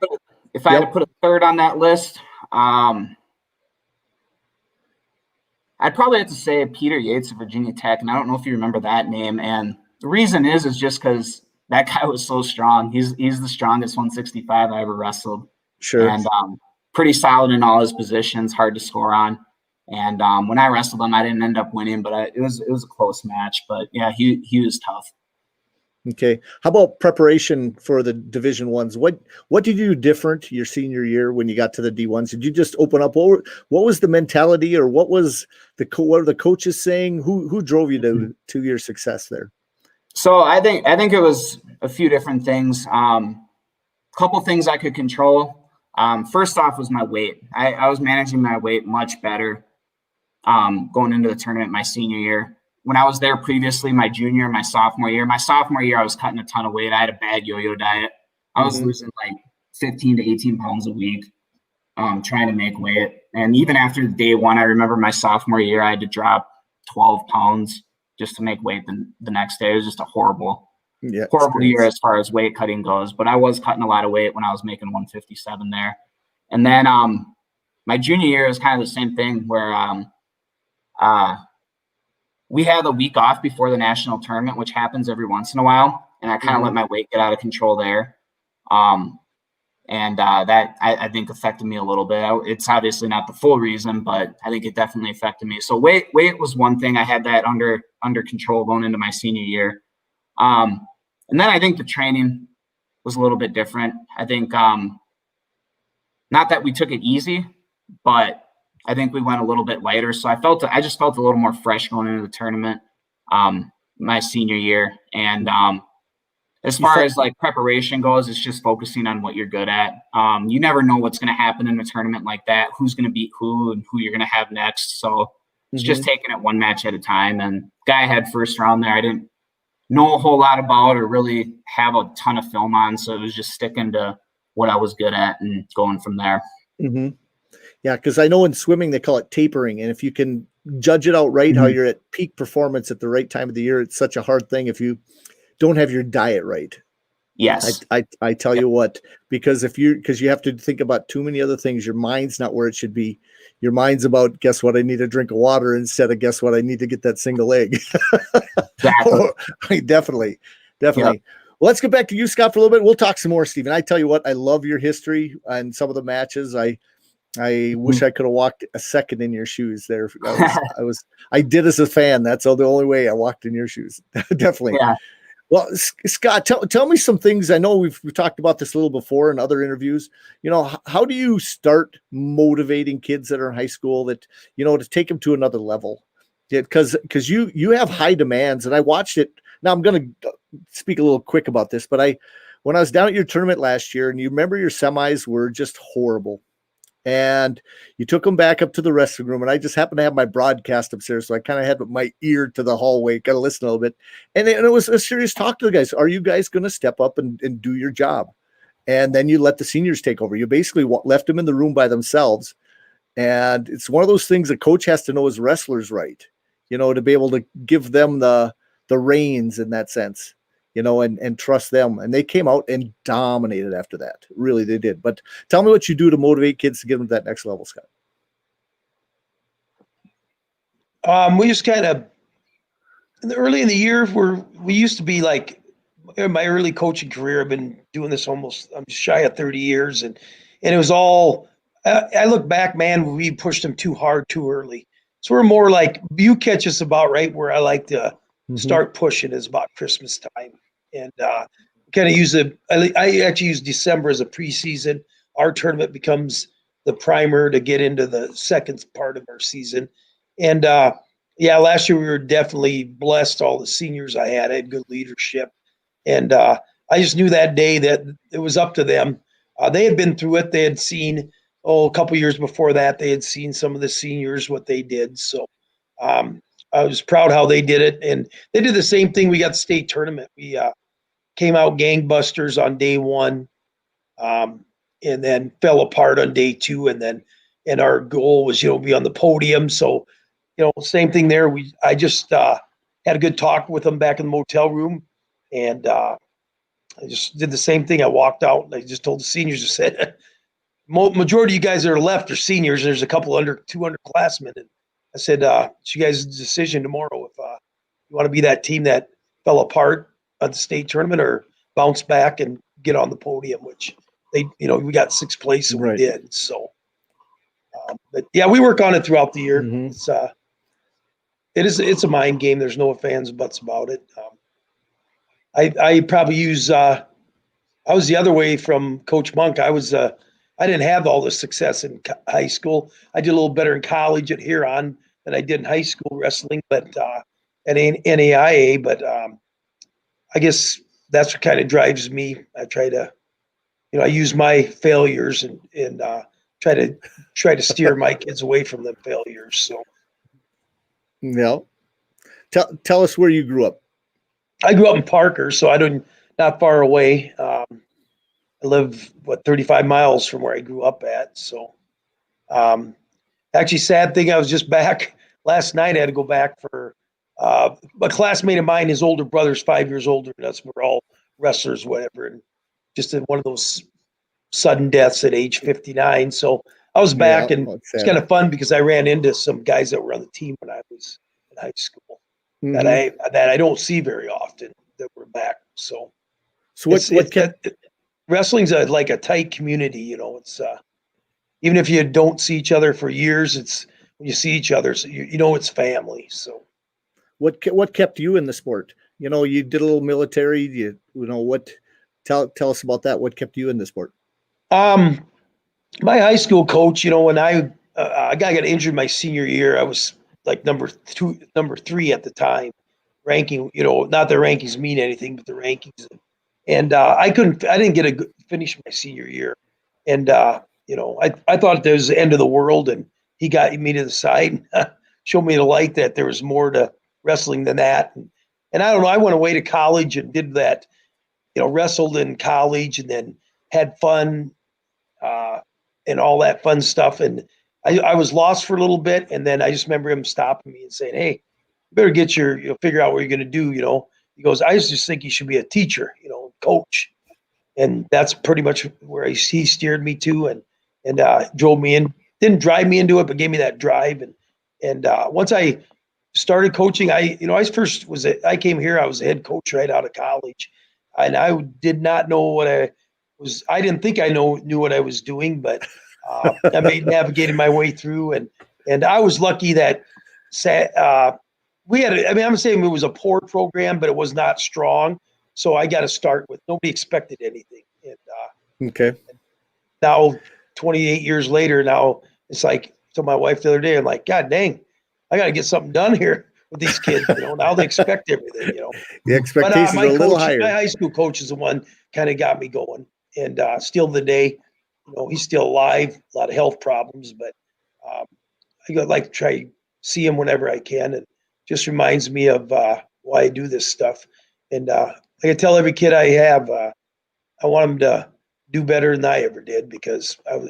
Speaker 3: if I had to put a third on that list, I'd probably have to say Peter Yates of Virginia Tech, and I don't know if you remember that name. And the reason is just because that guy was so strong. He's the strongest 165 I ever wrestled.
Speaker 1: Sure.
Speaker 3: And pretty solid in all his positions, hard to score on. And when I wrestled him, I didn't end up winning, but it was a close match. But yeah, he was tough.
Speaker 1: Okay. How about preparation for the Division Ones? What did you do different your senior year when you got to the D1s? Did you just open up? What was the mentality, or what was what are the coaches saying? Who drove you to your success there?
Speaker 3: So I think it was a few different things. Couple things I could control. First off was my weight. I was managing my weight much better going into the tournament my senior year. When I was there previously, my junior, my sophomore year, I was cutting a ton of weight. I had a bad yo-yo diet. I was losing like 15 to 18 pounds a week, trying to make weight. And even after day one, I remember my sophomore year, I had to drop 12 pounds just to make weight the next day. It was just a horrible year as far as weight cutting goes. But I was cutting a lot of weight when I was making 157 there. And then my junior year was kind of the same thing where we had a week off before the national tournament, which happens every once in a while. And I kind of let my weight get out of control there. That I think affected me a little bit. It's obviously not the full reason, but I think it definitely affected me. So weight was one thing. I had that under control going into my senior year. And then I think the training was a little bit different. I think not that we took it easy, but I think we went a little bit lighter. So I just felt a little more fresh going into the tournament my senior year. And as far as like preparation goes, it's just focusing on what you're good at. You never know what's going to happen in a tournament like that, who's going to beat who and who you're going to have next. So it's just taking it one match at a time. And guy I had first round there, I didn't know a whole lot about or really have a ton of film on. So it was just sticking to what I was good at and going from there.
Speaker 1: Mm-hmm. Yeah, because I know in swimming they call it tapering, and if you can judge it out right, how you're at peak performance at the right time of the year, it's such a hard thing if you don't have your diet right.
Speaker 3: Yes,
Speaker 1: I tell you what, because you have to think about too many other things. Your mind's not where it should be. Your mind's about, guess what, I need a drink of water instead of guess what, I need to get that single egg. Exactly. Definitely. Yep. Well, let's get back to you, Scott, for a little bit. We'll talk some more, Stephen. I tell you what, I love your history and some of the matches. I wish I could have walked a second in your shoes there. I did as a fan. That's the only way I walked in your shoes. Definitely. Yeah. Well, Scott, tell me some things. I know we've talked about this a little before in other interviews. How do you start motivating kids that are in high school that, to take them to another level? Because you have high demands, and I watched it. Now I'm going to speak a little quick about this, but when I was down at your tournament last year, and you remember your semis were just horrible. And you took them back up to the restroom room, and I just happened to have my broadcast upstairs, so I kind of had my ear to the hallway, got to listen a little bit. And it was a serious talk to the guys. Are you guys going to step up and do your job? And then you let the seniors take over. You basically left them in the room by themselves. And it's one of those things a coach has to know as wrestlers, right? To be able to give them the reins in that sense. And trust them. And they came out and dominated after that. Really, they did. But tell me what you do to motivate kids to get them to that next level, Scott.
Speaker 2: We just kind of, early in the year, we used to be like, in my early coaching career, I've been doing this I'm shy of 30 years. And it was all, I look back, man, we pushed them too hard, too early. So we're more like, you catch us about right where I like to start pushing is about Christmas time. And kind of use I actually use December as a preseason. Our tournament becomes the primer to get into the second part of our season. And last year we were definitely blessed. All the seniors I had good leadership. And I just knew that day that it was up to them. They had been through it. They had seen, a couple years before that, they had seen some of the seniors, what they did. So I was proud how they did it. And they did the same thing. We got the state tournament. We came out gangbusters on day one, and then fell apart on day two. And our goal was, be on the podium. So, same thing there. I just had a good talk with them back in the motel room. And I just did the same thing. I walked out and I just told the seniors, I said, majority of you guys that are left are seniors. There's a couple under 200 classmen. And I said, it's you guys' decision tomorrow if you want to be that team that fell apart at the state tournament or bounce back and get on the podium, which we got 6th place and we did. So, but yeah, we work on it throughout the year. It's a mind game. There's no ifs, ands, buts about it. I probably use, I was the other way from Coach Monk. I didn't have all the success in high school. I did a little better in college at Huron than I did in high school wrestling, but at NAIA. But I guess that's what kind of drives me. I try to, I use my failures and try to steer my kids away from them failures. So,
Speaker 1: yeah. Tell us where you grew up.
Speaker 2: I grew up in Parker, so not far away. I live 35 miles from where I grew up at. So, actually, sad thing, I was just back last night. I had to go back for a classmate of mine. His older brother's 5 years older than us. We're all wrestlers, whatever, and just in one of those sudden deaths at age 59. So I was back, and it's kind of fun because I ran into some guys that were on the team when I was in high school that I don't see very often that were back. So wrestling's like a tight community, it's even if you don't see each other for years, it's when you see each other, so it's family. So
Speaker 1: what kept you in the sport? You did a little military, tell us about that. What kept you in the sport?
Speaker 2: My high school coach, when I got injured my senior year, I was like number 3 at the time, ranking, not that rankings mean anything, but the rankings. And I didn't get a finish my senior year. And, I thought there was the end of the world, and he got me to the side and showed me the light that there was more to wrestling than that. And I don't know, I went away to college and did that, wrestled in college and then had fun and all that fun stuff. And I was lost for a little bit. And then I just remember him stopping me and saying, "Hey, you better get figure out what you're going to do." He goes, "I just think you should be a teacher, coach." And that's pretty much where he steered me to and drove me in, didn't drive me into it, but gave me that drive. And once I started coaching, I came here, I was a head coach right out of college, and I did not know what I didn't think I knew what I was doing, but I navigated my way through, and I was lucky that we had, I'm saying it was a poor program, but it was not strong. So I got to start with, nobody expected anything. And now 28 years later, now it's like, to my wife the other day, I'm like, God dang, I got to get something done here with these kids. Now they expect everything,
Speaker 1: The expectations are a little higher.
Speaker 2: My high school coach is the one kind of got me going, and still the day, he's still alive, a lot of health problems, but I like to try to see him whenever I can, and just reminds me of why I do this stuff. And I tell every kid I have, I want them to do better than I ever did, because I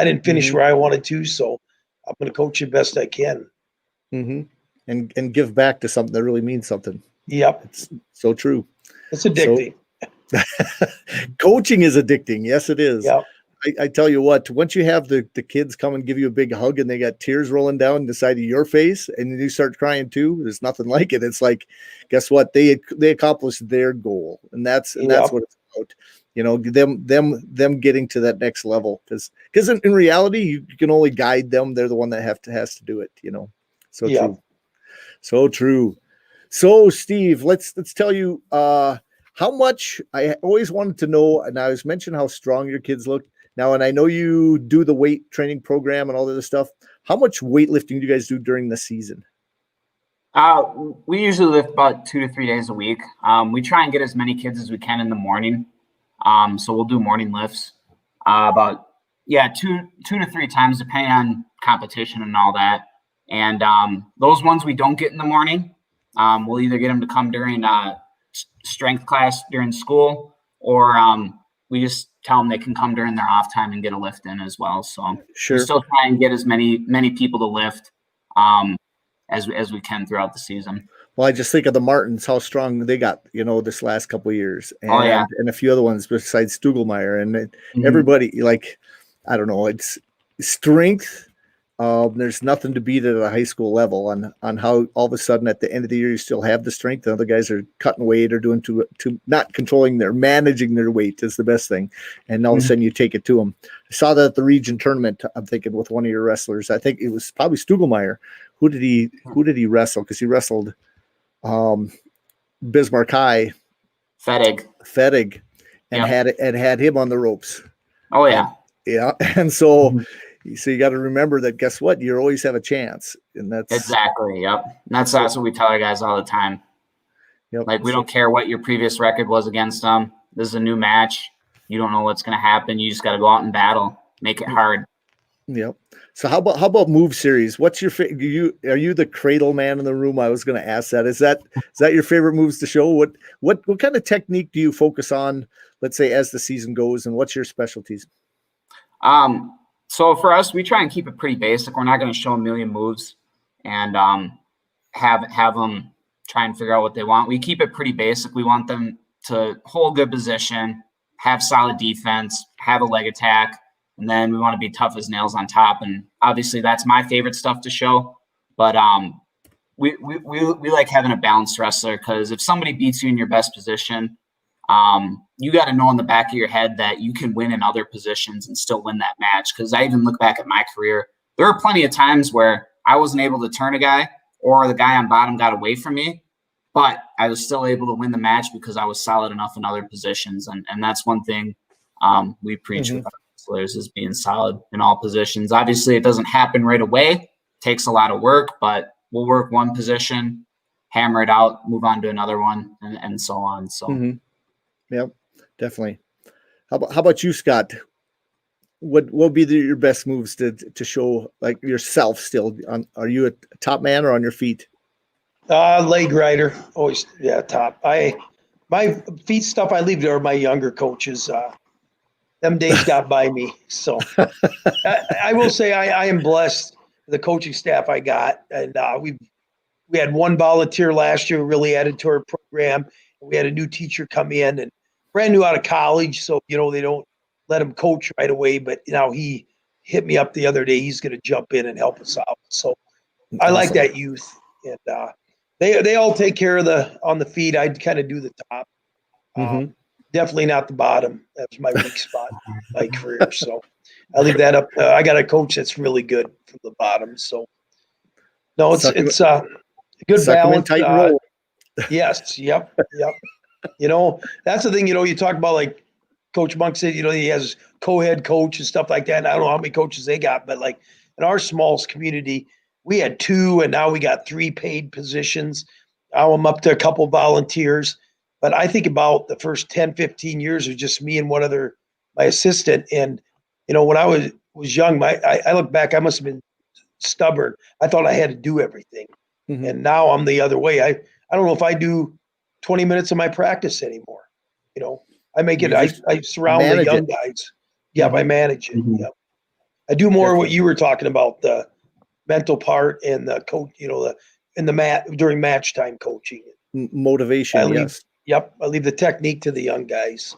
Speaker 2: didn't finish where I wanted to, so I'm going to coach you best I can.
Speaker 1: And give back to something that really means something.
Speaker 2: Yep,
Speaker 1: it's so true.
Speaker 2: It's addicting.
Speaker 1: Coaching is addicting. Yes, it is.
Speaker 2: Yep.
Speaker 1: I tell you what, once you have the kids come and give you a big hug and they got tears rolling down the side of your face and you start crying too, there's nothing like it. It's like, guess what? They accomplished their goal, and that's what it's about. Them getting to that next level, because in reality, you can only guide them. They're the one that has to do it. So true. So true. So Steve, let's tell you how much I always wanted to know, and I was mentioning how strong your kids look. Now, and I know you do the weight training program and all this stuff. How much weightlifting do you guys do during the season?
Speaker 3: We usually lift about 2 to 3 days a week. We try and get as many kids as we can in the morning. So we'll do morning lifts about 2 to 3 times, depending on competition and all that. And those ones we don't get in the morning, we'll either get them to come during strength class during school, or we just tell them they can come during their off time and get a lift in as well. So
Speaker 1: sure,
Speaker 3: we still try and get as many people to lift as we can throughout the season.
Speaker 1: Well, I just think of the Martins, how strong they got, this last couple of years, and a few other ones besides Stugelmeyer, and everybody. Like, I don't know, it's strength. There's nothing to beat it at a high school level on how all of a sudden at the end of the year you still have the strength. The other guys are cutting weight or doing to not controlling managing their weight is the best thing. And all of a sudden you take it to them. I saw that at the region tournament. I'm thinking with one of your wrestlers. I think it was probably Stugelmeyer. Who did he wrestle? Because he wrestled Bismarck High. Fedig, and had him on the ropes.
Speaker 3: Oh yeah.
Speaker 1: Yeah. And so you got to remember that, guess what? You always have a chance. And that's
Speaker 3: exactly. Yep. And that's what we tell our guys all the time.
Speaker 1: Yep.
Speaker 3: Like, we don't care what your previous record was against them. This is a new match. You don't know what's going to happen. You just got to go out and battle, make it hard.
Speaker 1: Yep. So how about move series? What's your are you the cradle man in the room? I was going to ask that. Is that your favorite moves to show? What kind of technique do you focus on, let's say, as the season goes, and what's your specialties?
Speaker 3: So for us, we try and keep it pretty basic. We're not going to show a million moves and have them try and figure out what they want. We keep it pretty basic. We want them to hold good position, have solid defense, have a leg attack, and then we want to be tough as nails on top. And obviously that's my favorite stuff to show. But we like having a balanced wrestler, because if somebody beats you in your best position, you got to know in the back of your head that you can win in other positions and still win that match. Because I even look back at my career, there were plenty of times where I wasn't able to turn a guy, or the guy on bottom got away from me, but I was still able to win the match because I was solid enough in other positions. And that's one thing we preach with our wrestlers, is being solid in all positions. Obviously, it doesn't happen right away. It takes a lot of work, but we'll work one position, hammer it out, move on to another one, and so on. So.
Speaker 1: Yep, definitely. How about you, Scott? What will be your best moves to show, like, yourself still? Are you a top man or on your feet?
Speaker 2: Leg rider, always. Yeah, top. My feet stuff I leave to my younger coaches. Them days got by me. So I will say I am blessed with the coaching staff I got, and we had one volunteer last year who really added to our program. We had a new teacher come in, and brand new out of college, so they don't let him coach right away. But he hit me up the other day. He's going to jump in and help us out. So I like that youth, and they all take care of on the feet. I kind of do the top. Definitely not the bottom. That's my weak spot in my career. So I leave that up. I got a coach that's really good from the bottom. So no, it's a good balance. Yes. Yep. That's the thing, you talk about, like Coach Monk said, he has co-head coach and stuff like that. And I don't know how many coaches they got, but like in our small community, we had 2, and now we got 3 paid positions. Now I'm up to a couple volunteers, but I think about the first 10, 15 years of just me and one other, my assistant. And, when I was young, I look back, I must've been stubborn. I thought I had to do everything. And now I'm the other way. I don't know if I do 20 minutes of my practice anymore. I make it, I surround the young guys. Yeah, I manage it. Yeah. I do more of what you were talking about, the mental part and the coach, in the mat during match time coaching.
Speaker 1: Motivation, yes.
Speaker 2: Yep. I leave the technique to the young guys.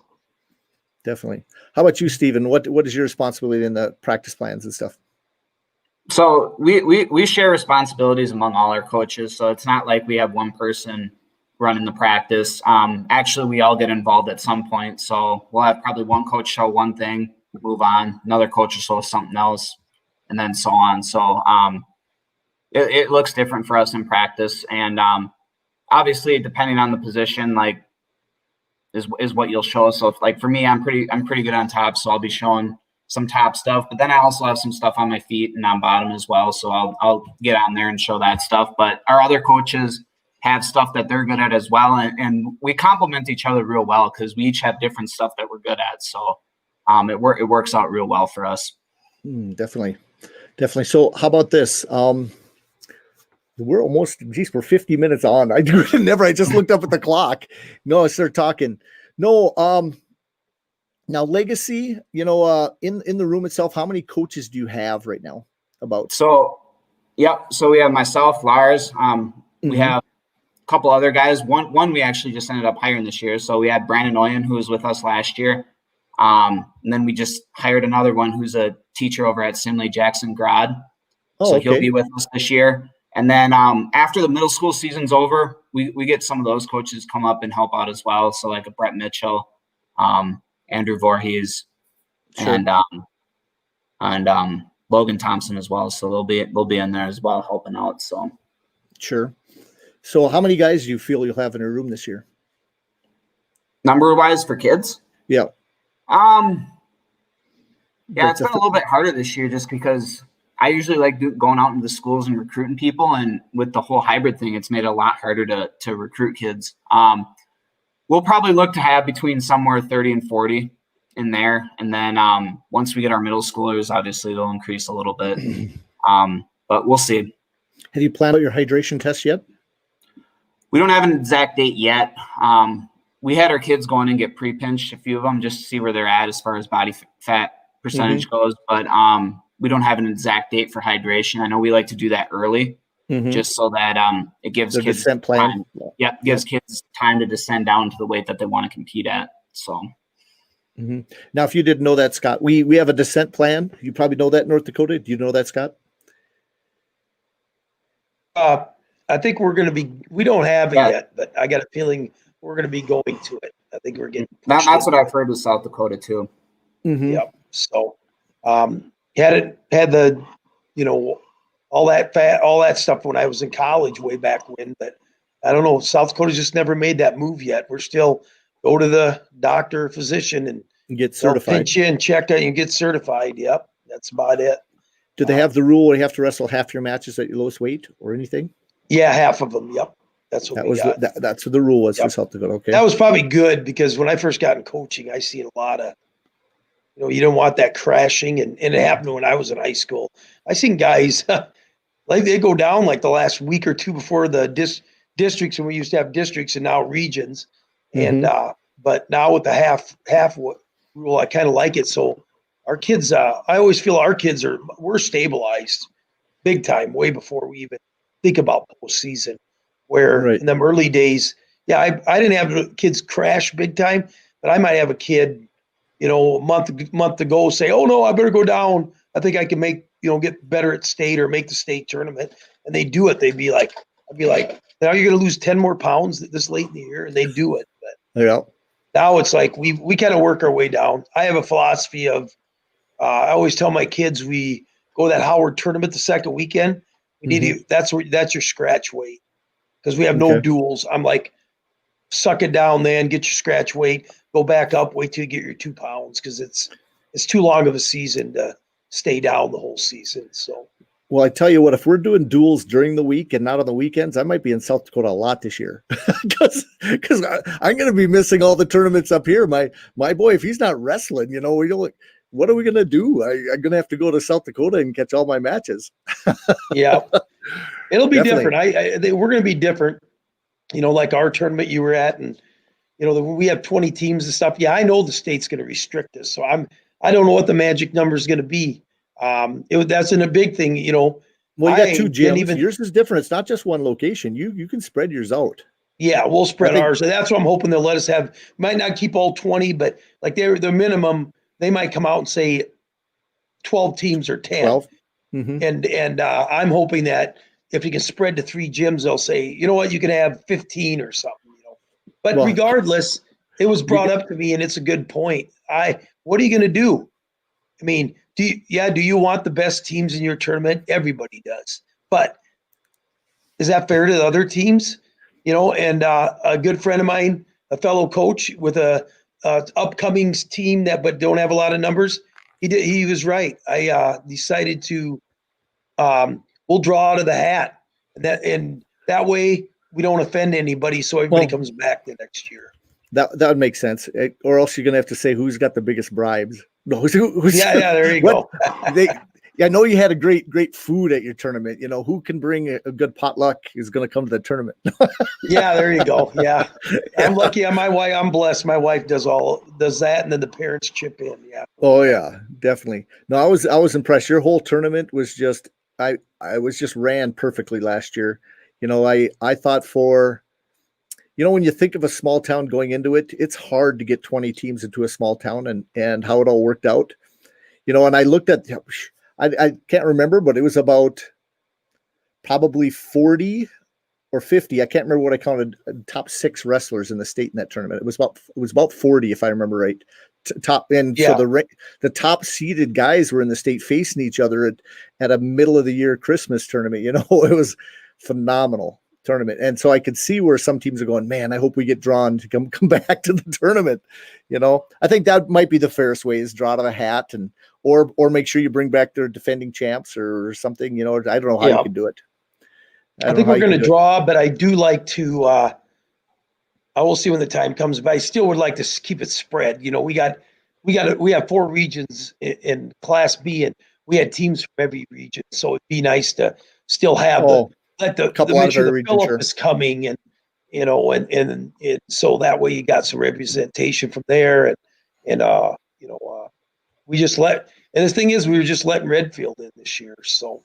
Speaker 1: Definitely. How about you, Stephen? What is your responsibility in the practice plans and stuff?
Speaker 3: So we share responsibilities among all our coaches. So it's not like we have one person running the practice. Actually, we all get involved at some point. So we'll have probably one coach show one thing, move on. Another coach will show something else, and then so on. So it looks different for us in practice. And obviously, depending on the position, like is what you'll show. So if, like, for me, I'm pretty good on top, so I'll be showing some top stuff, but then I also have some stuff on my feet and on bottom as well. So I'll get on there and show that stuff. But our other coaches have stuff that they're good at as well. And we complement each other real well, because we each have different stuff that we're good at. So it works out real well for us.
Speaker 1: Definitely. So how about this? We're almost, we're 50 minutes on. I just looked up at the clock. No, I started talking. No, now legacy, in the room itself, how many coaches do you have right now?
Speaker 3: So we have myself, Lars. We have a couple other guys. One we actually just ended up hiring this year. So we had Brandon Oyen, who was with us last year. And then we just hired another one who's a teacher over at Simley Jackson Grad.
Speaker 1: Oh,
Speaker 3: So he'll
Speaker 1: okay.
Speaker 3: be with us this year. And then after the middle school season's over, we get some of those coaches come up and help out as well. So like a Brett Mitchell, Andrew Voorhees,
Speaker 1: Sure.
Speaker 3: and Logan Thompson as well. So they'll be in there as well helping out. So
Speaker 1: Sure. So how many guys do you feel you'll have in a room this year?
Speaker 3: number wise for kids,
Speaker 1: Yeah.
Speaker 3: Yeah, it's been a little bit harder this year just because I usually like going out into the schools and recruiting people, and with the whole hybrid thing, it's made it a lot harder to recruit kids. We'll probably look to have between somewhere 30 and 40 in there, and then once we get our middle schoolers, obviously they'll increase a little bit. But we'll see.
Speaker 1: Have you planned out your hydration test yet?
Speaker 3: We don't have an exact date yet. We had our kids go in and get pre-pinched, a few of them, just to see where they're at as far as body fat percentage goes. But we don't have an exact date for hydration. I know we like to do that early, just so that it gives
Speaker 1: The
Speaker 3: kids
Speaker 1: descent plan.
Speaker 3: time. Yep, gives kids time to descend down to the weight that they want to compete at. So
Speaker 1: Now, if you didn't know that, Scott, we have a descent plan. You probably know that in North Dakota. Do you know that, Scott?
Speaker 2: I think we're going to be, we don't have it yet, but I got a feeling we're going to be going to it. I think we're getting
Speaker 3: that's what I've heard with South Dakota too.
Speaker 2: Yep. So had the, all that stuff when I was in college way back when, but I don't know, South Dakota just never made that move yet. We're still go to the doctor, physician, and
Speaker 1: get certified.
Speaker 2: Pinch you and check out and get certified. Yep. That's about it.
Speaker 1: Do they have the rule where you have to wrestle half your matches at your lowest weight or anything?
Speaker 2: Yeah, half of them. Yep. That's what
Speaker 1: that's what the rule was for South Dakota. Okay.
Speaker 2: That was probably good because when I first got in coaching, I seen a lot of, you don't want that crashing, and it happened when I was in high school. I seen guys like they go down like the last week or two before the districts, and we used to have districts and now regions. And but now with the half rule, I kind of like it. So our kids, I always feel our kids we're stabilized big time way before we even think about postseason. Where in them early days, I didn't have kids crash big time, but I might have a kid, a month ago say, "Oh no, I better go down. I think I can get better at state or make the state tournament." And they do it. I'd be like, "Now you're going to lose 10 more pounds this late in the year," and they do it. But now it's like we kind of work our way down. I have a philosophy of I always tell my kids we go that Howard tournament the second weekend. We need to, that's your scratch weight. Because we have no duels. I'm like, suck it down then, get your scratch weight, go back up, wait till you get your 2 pounds, because it's too long of a season to stay down the whole season. So,
Speaker 1: well, I tell you what, if we're doing duels during the week and not on the weekends, I might be in South Dakota a lot this year because I'm going to be missing all the tournaments up here. My boy, if he's not wrestling, what are we going to do? I'm going to have to go to South Dakota and catch all my matches.
Speaker 2: Yeah. It'll be different. We're going to be different, like our tournament you were at, and we have 20 teams and stuff. Yeah, I know the state's going to restrict us, so I don't know what the magic number is going to be. That's a big thing, Well,
Speaker 1: you got 2 gyms. Yours is different. It's not just one location. You can spread yours out.
Speaker 2: Yeah, we'll spread ours. And that's what I'm hoping they'll let us have. Might not keep all 20, but like the minimum, they might come out and say 12 teams or 10. 12. And I'm hoping that if you can spread to 3 gyms, they'll say, you know what, you can have 15 or something, But regardless, it was brought up to me, and it's a good point. What are you going to do? I mean, do you want the best teams in your tournament? Everybody does. But is that fair to the other teams? And a good friend of mine, a fellow coach with a upcoming team but don't have a lot of numbers, he was right. I decided to we'll draw out of the hat, and that way we don't offend anybody, so everybody comes back the next year.
Speaker 1: That would make sense, or else you're gonna have to say who's got the biggest bribes. No,
Speaker 2: there you go.
Speaker 1: I know you had a great food at your tournament. Who can bring a good potluck is going to come to the tournament.
Speaker 2: Yeah, there you go. Yeah, I'm lucky. I'm blessed. My wife does that, and then the parents chip in. Yeah.
Speaker 1: Oh yeah, definitely. No, I was impressed. Your whole tournament was just I was just ran perfectly last year. I thought for when you think of a small town going into it, it's hard to get 20 teams into a small town and how it all worked out. And I looked at, I can't remember, but it was about probably 40 or 50. I can't remember what I counted top 6 wrestlers in the state in that tournament. It was about 40, if I remember right. So the top seeded guys were in the state facing each other at a middle of the year Christmas tournament. It was phenomenal tournament. And so I could see where some teams are going, man, I hope we get drawn to come back to the tournament. I think that might be the fairest way, is draw to the hat or make sure you bring back their defending champs or something. I don't know how you can do it.
Speaker 2: I think we're going to draw, but I do like to, I will see when the time comes, but I still would like to keep it spread. We have 4 regions in Class B, and we had teams from every region. So it'd be nice to still have the couple out of our region is coming, and so that way you got some representation from there, and we just and the thing is, we were just letting Redfield in this year, so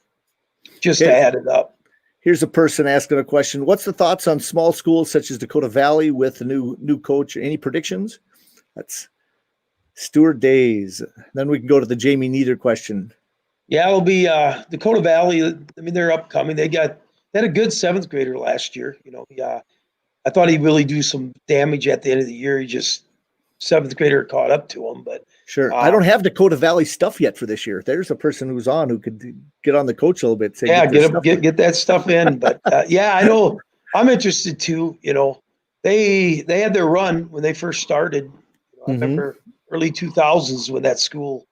Speaker 2: just to add it up.
Speaker 1: Here's a person asking a question. What's the thoughts on small schools such as Dakota Valley with the new coach? Any predictions? That's Stuart Days. Then we can go to the Jamie Neither question.
Speaker 2: Yeah, it'll be Dakota Valley. I mean, they're upcoming. They had a good 7th grader last year. I thought he'd really do some damage at the end of the year. 7th grader caught up to him, but
Speaker 1: sure. I don't have Dakota Valley stuff yet for this year. There's a person who's on who could get on the coach a little bit. Say,
Speaker 2: get that stuff in. But I know I'm interested too. They had their run when they first started. I remember early 2000s when that school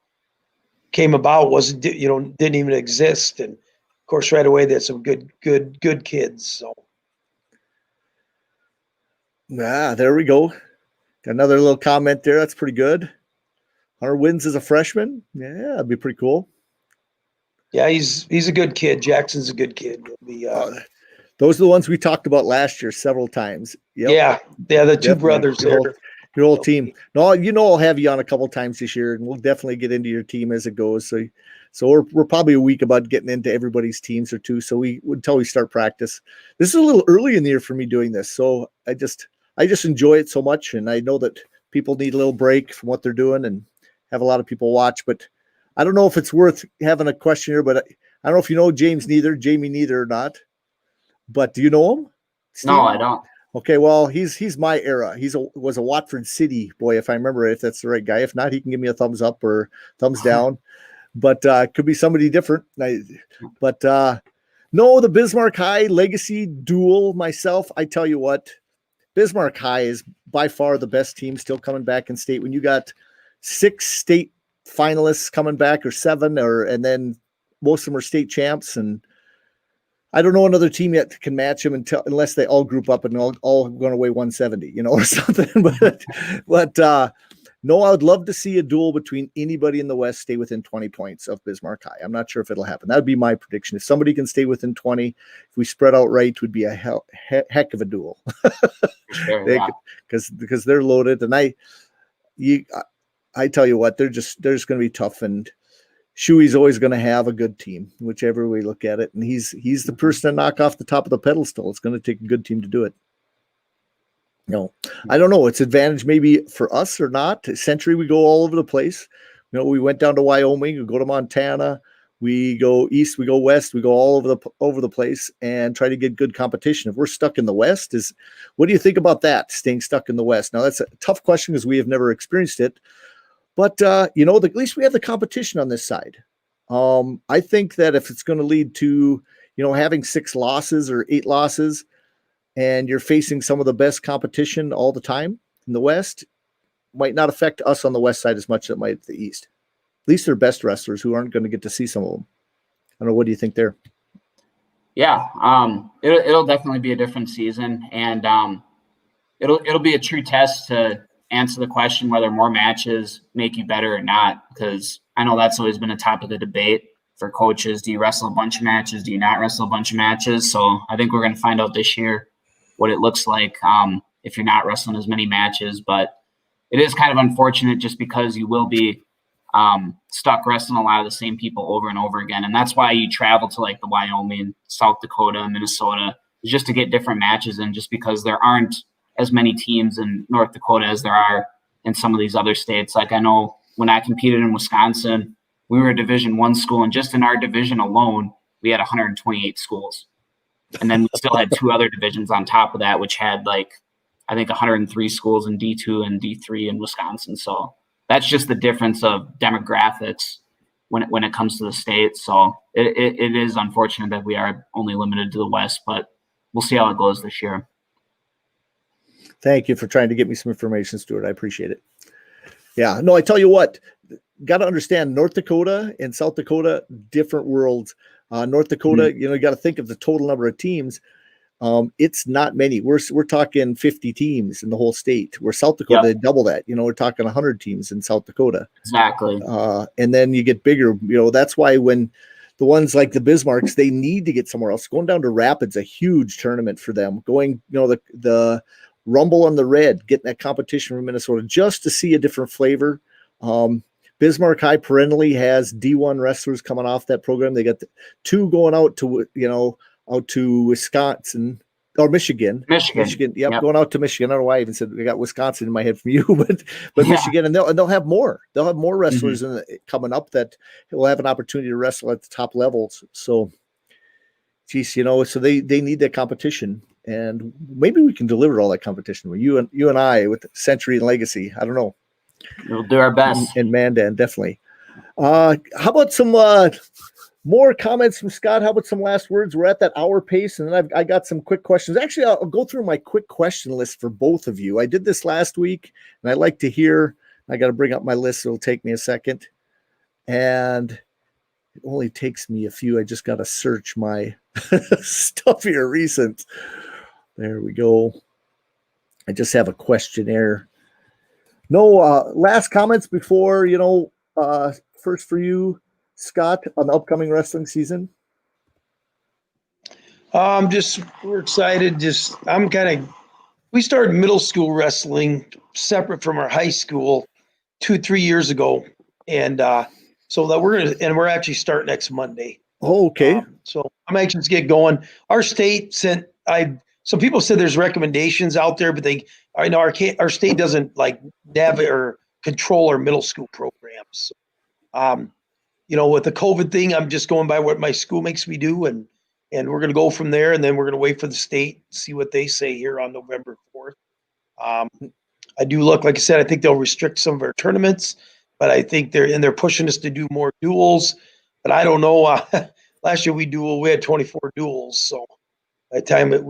Speaker 2: came about. Didn't even exist, and of course right away they had some good kids. So
Speaker 1: there we go. Got another little comment there. That's pretty good. Hunter wins as a freshman. Yeah, that'd be pretty cool.
Speaker 2: Yeah, he's a good kid. Jackson's a good kid.
Speaker 1: Those are the ones we talked about last year several times.
Speaker 2: Yep. Yeah, the 2 brothers there.
Speaker 1: Your whole team. No, I'll have you on a couple times this year, and we'll definitely get into your team as it goes. So we're probably a week about getting into everybody's teams or 2. So until we start practice. This is a little early in the year for me doing this. So I just enjoy it so much, and I know that people need a little break from what they're doing and have a lot of people watch, but I don't know if it's worth having a question here, but I don't know if you know Jamie Neither or not, but do you know him?
Speaker 3: Steve? No, I don't.
Speaker 1: Okay. Well, he's my era. Was a Watford City boy, if I remember it, if that's the right guy. If not, he can give me a thumbs up or thumbs down, but could be somebody different. No, the Bismarck High legacy duel myself. I tell you what, Bismarck High is by far the best team still coming back in state. When you got 6 state finalists coming back, or 7, and then most of them are state champs, and I don't know another team yet that can match them unless they all group up and all going to weigh 170, or something. But no, I would love to see a duel between anybody in the West stay within 20 points of Bismarck High. I'm not sure if it'll happen. That would be my prediction. If somebody can stay within 20, if we spread out right, it would be a heck of a duel. Because they're loaded, and I tell you what, they're just going to be tough, and Shuey's always going to have a good team, whichever way you look at it. And he's the person to knock off the top of the pedestal. It's going to take a good team to do it. No, I don't know. It's advantage maybe for us or not. Century, we go all over the place. We went down to Wyoming, we go to Montana, we go east, we go west, we go all over the place and try to get good competition. If we're stuck in the West, what do you think about that? Staying stuck in the West? Now that's a tough question because we have never experienced it. But, at least we have the competition on this side. I think that if it's going to lead to, having 6 losses or 8 losses, and you're facing some of the best competition all the time in the West, might not affect us on the West side as much as it might the East. At least they're best wrestlers who aren't going to get to see some of them. I don't know. What do you think there?
Speaker 3: Yeah, it'll definitely be a different season, and it'll be a true test to answer the question whether more matches make you better or not, because I know that's always been a topic of debate for coaches. Do you wrestle a bunch of matches? Do you not wrestle a bunch of matches? So I think we're going to find out this year what it looks like if you're not wrestling as many matches. But it is kind of unfortunate just because you will be stuck wrestling a lot of the same people over and over again. And that's why you travel to like the Wyoming, South Dakota, Minnesota, just to get different matches in, just because there aren't as many teams in North Dakota as there are in some of these other states. Like I know when I competed in Wisconsin, we were a Division I school, and just in our division alone, we had 128 schools. And then we still had 2 other divisions on top of that, which had like, I think 103 schools in D2 and D3 in Wisconsin. So that's just the difference of demographics when it comes to the state. So it is unfortunate that we are only limited to the West, but we'll see how it goes this year.
Speaker 1: Thank you for trying to get me some information, Stuart. I appreciate it. Yeah, no, I tell you what, got to understand North Dakota and South Dakota, different worlds. North Dakota, you got to think of the total number of teams. It's not many. We're talking 50 teams in the whole state. Where South Dakota, they double that. We're talking 100 teams in South Dakota.
Speaker 3: Exactly.
Speaker 1: And then you get bigger. That's why when the ones like the Bismarcks, they need to get somewhere else. Going down to Rapids, a huge tournament for them. Going, the Rumble on the Red, getting that competition from Minnesota just to see a different flavor. Bismarck High perennially has D1 wrestlers coming off that program. They got 2 going out to, out to Wisconsin or Michigan. Michigan. Yep. Going out to Michigan. I don't know why I even said I got Wisconsin in my head from you, but Michigan, and they'll have more. They'll have more wrestlers coming up that will have an opportunity to wrestle at the top levels. So, geez, so they need that competition, and maybe we can deliver all that competition with you and I with Century and Legacy. I don't know.
Speaker 3: We'll do our best.
Speaker 1: And Mandan, definitely. How about some more comments from Scott? How about some last words? We're at that hour pace, and then I got some quick questions. Actually, I'll go through my quick question list for both of you. I did this last week, and I'd like to hear. I got to bring up my list. It'll take me a second, and it only takes me a few. I just got to search my stuff here recent. There we go. I just have a questionnaire. No last comments before, first for you, Scott, on the upcoming wrestling season?
Speaker 2: We're excited. We started middle school wrestling separate from our high school 2-3 years ago. And so that we're actually starting next Monday.
Speaker 1: Oh, okay.
Speaker 2: So I'm anxious to get going. Our state some people said there's recommendations out there, but I know our state doesn't navigate or control our middle school programs. With the COVID thing, I'm just going by what my school makes me do, and we're going to go from there, and then we're going to wait for the state, see what they say here on November 4th. I do like I said, I think they'll restrict some of our tournaments, but I think they're pushing us to do more duels. But I don't know. Last year we had 24 duels, so by the time that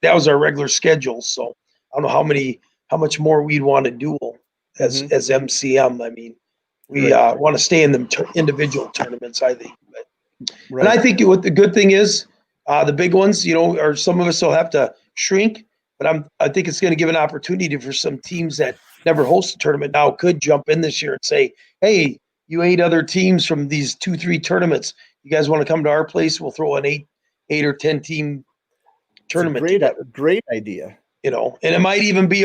Speaker 2: that was our regular schedule. So I don't know how much more we'd want to duel as MCM. I mean, we want to stay in the individual tournaments, I think. And I think what the good thing is, the big ones, or some of us will have to shrink, but I think it's going to give an opportunity for some teams that never host a tournament now could jump in this year and say, hey, you 8 other teams from these 2-3 tournaments, you guys want to come to our place? We'll throw an 8 or 10 team tournament.
Speaker 1: Great idea.
Speaker 2: And it might even be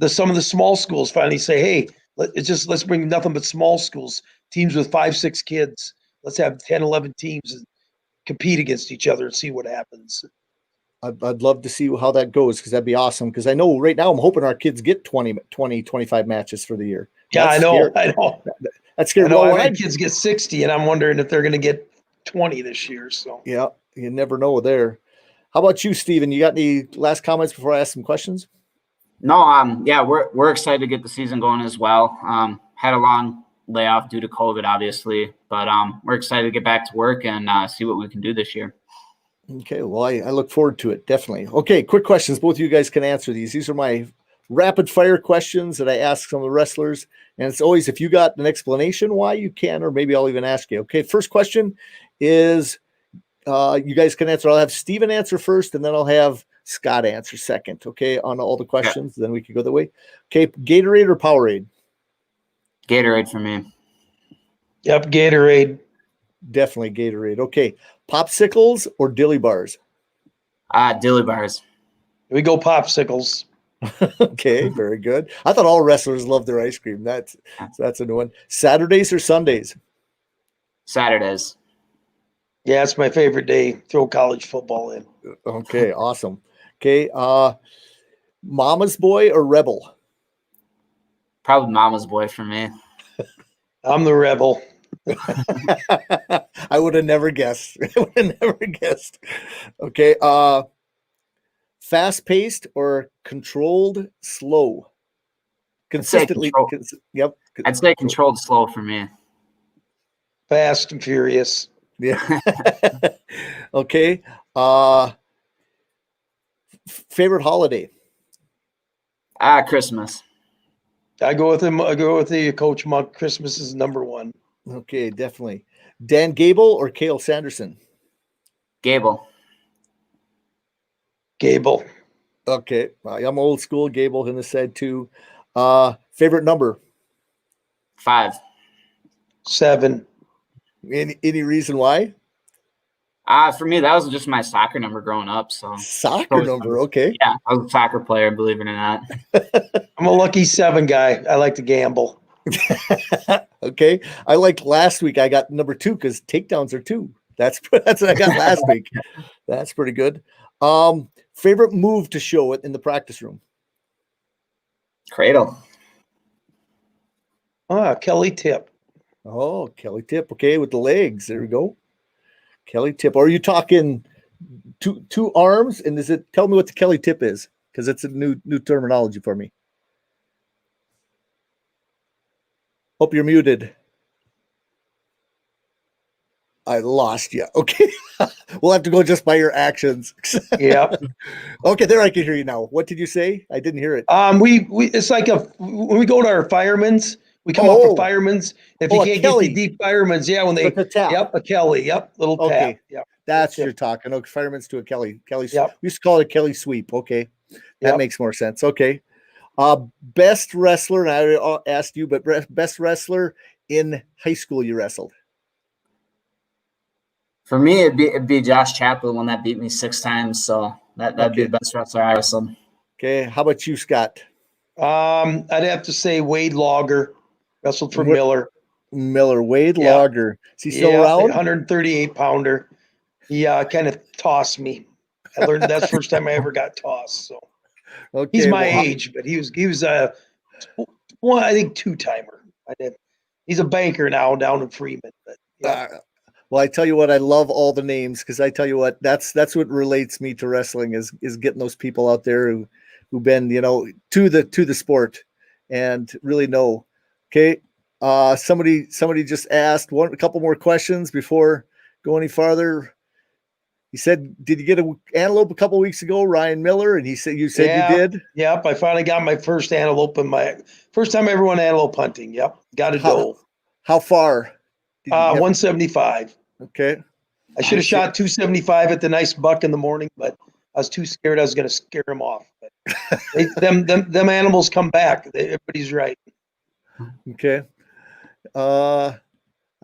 Speaker 2: some of the small schools finally say, hey, let's bring nothing but small schools, teams with 5-6 kids. Let's have 10, 11 teams and compete against each other and see what happens.
Speaker 1: I'd love to see how that goes, because that'd be awesome. Because I know right now I'm hoping our kids get 20, 25 matches for the year.
Speaker 2: Yeah, I know.
Speaker 1: That's scary.
Speaker 2: I've had kids get 60, and I'm wondering if they're going to get 20 this year. So
Speaker 1: yeah, you never know there. How about you, Steven? You got any last comments before I ask some questions?
Speaker 3: No, we're excited to get the season going as well. Had a long layoff due to COVID, obviously, but we're excited to get back to work and see what we can do this year.
Speaker 1: Okay, well, I look forward to it, definitely. Okay, quick questions. Both of you guys can answer these. These are my rapid fire questions that I ask some of the wrestlers, and it's always, if you got an explanation why, you can, or maybe I'll even ask you. Okay, first question is, you guys can answer. I'll have Steven answer first, and then I'll have Scott answer second, okay, on all the questions. Then we can go that way. Okay, Gatorade or Powerade?
Speaker 3: Gatorade for me.
Speaker 2: Yep, Gatorade.
Speaker 1: Definitely Gatorade. Okay, popsicles or dilly bars?
Speaker 3: Dilly bars.
Speaker 2: We go popsicles.
Speaker 1: Okay, very good. I thought all wrestlers love their ice cream. That's a new one. Saturdays or Sundays?
Speaker 3: Saturdays.
Speaker 2: Yeah, it's my favorite day. Throw college football in.
Speaker 1: Okay, awesome. Okay, Mama's boy or rebel?
Speaker 3: Probably mama's boy for me.
Speaker 2: I'm the rebel.
Speaker 1: I would have never guessed. Okay. Fast paced or controlled slow? Consistently. Yep.
Speaker 3: I'd say controlled slow for me.
Speaker 2: Fast and furious.
Speaker 1: Yeah. Okay. Favorite holiday?
Speaker 3: Christmas.
Speaker 2: I go with him. I go with the Coach Monk. Christmas is number one.
Speaker 1: Okay, definitely. Dan Gable or Cale Sanderson?
Speaker 3: Gable.
Speaker 2: Gable.
Speaker 1: Okay, I'm old school. Gable in the said too. Favorite number?
Speaker 3: 5.
Speaker 2: 7.
Speaker 1: Any reason why?
Speaker 3: For me, that was just my soccer number growing up. So
Speaker 1: soccer number, okay.
Speaker 3: Yeah, I was a soccer player, believe it or not.
Speaker 2: I'm a lucky 7 guy. I like to gamble.
Speaker 1: Okay, I like last week. I got number 2 because takedowns are 2. That's what I got last week. That's pretty good. Favorite move to show it in the practice room?
Speaker 3: Cradle.
Speaker 2: Kelly Tip.
Speaker 1: Oh, Kelly Tip. Okay, with the legs. There we go. Kelly Tip. Are you talking two arms? And is it? Tell me what the Kelly Tip is, because it's a new terminology for me. Hope you're muted. I lost you. Okay. We'll have to go just by your actions.
Speaker 2: Yep.
Speaker 1: Okay, there I can hear you now. What did you say? I didn't hear it.
Speaker 2: We it's like when we go to our firemen's, we come up for firemen's. If you can't get the deep firemen's, when they
Speaker 1: tap.
Speaker 2: A Kelly, little tap.
Speaker 1: Okay.
Speaker 2: Yep.
Speaker 1: That's you're talking. Okay, firemen's to a Kelly. We used to call it a Kelly sweep. Okay. That makes more sense. Okay. Best wrestler, and I asked you, but best wrestler in high school you wrestled?
Speaker 3: For me, it'd be Josh Chaplin, one that beat me 6 times. So that'd be the best wrestler I wrestled.
Speaker 1: Okay. How about you, Scott?
Speaker 2: I'd have to say Wade Logger, wrestled for Miller.
Speaker 1: Wade Logger. Is he still around?
Speaker 2: 138 pounder. He kind of tossed me. I learned that's the first time I ever got tossed. So he's my age, but he was I think 2-timer. He's a banker now down in Freeman. But
Speaker 1: well, I tell you what, I love all the names, because I tell you what, that's what relates me to wrestling is getting those people out there who've been, to the sport and really know. Okay. Somebody just asked a couple more questions before go any farther. He said, did you get an antelope a couple weeks ago, Ryan Miller? And you said you did?
Speaker 2: Yep. I finally got my first antelope first time I ever went antelope hunting. Yep. Got a doe.
Speaker 1: How far?
Speaker 2: 175.
Speaker 1: Okay.
Speaker 2: I should have shot 275 at the nice buck in the morning, but I was too scared I was going to scare him off. But them animals come back. Everybody's right.
Speaker 1: Okay.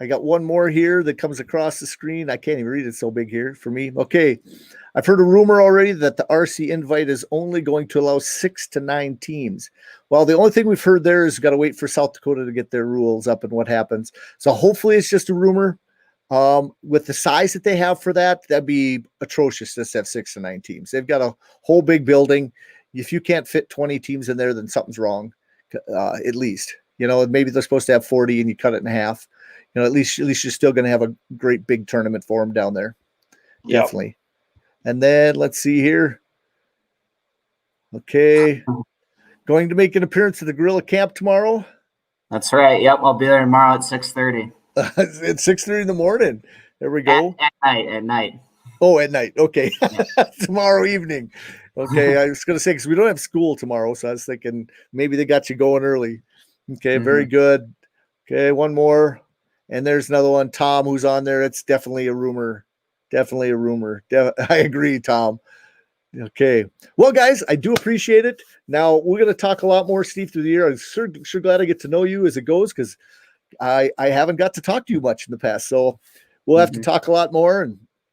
Speaker 1: I got one more here that comes across the screen. I can't even read it, so big here for me. Okay. I've heard a rumor already that the RC invite is only going to allow 6 to 9 teams. Well, the only thing we've heard there is got to wait for South Dakota to get their rules up and what happens. So hopefully it's just a rumor. With the size that they have for that'd be atrocious to have 6 to 9 teams. They've got a whole big building. If you can't fit 20 teams in there, then something's wrong. At least, maybe they're supposed to have 40 and you cut it in half. At least you're still going to have a great big tournament for them down there.
Speaker 2: Yep.
Speaker 1: Definitely. And then let's see here. Okay. Going to make an appearance at the Gorilla Camp tomorrow?
Speaker 3: That's right. Yep. I'll be there tomorrow at 6:30.
Speaker 1: At 6:30 in the morning. There we go.
Speaker 3: At night.
Speaker 1: Oh, at night. Okay. Tomorrow evening. Okay. I was going to say, because we don't have school tomorrow. So I was thinking maybe they got you going early. Okay. Mm-hmm. Very good. Okay. One more. And there's another one, Tom, who's on there. It's definitely a rumor. Definitely a rumor. I agree, Tom. Okay. Well, guys, I do appreciate it. Now, we're going to talk a lot more, Steve, through the year. I'm sure glad I get to know you as it goes, because I haven't got to talk to you much in the past. So we'll have to talk a lot more.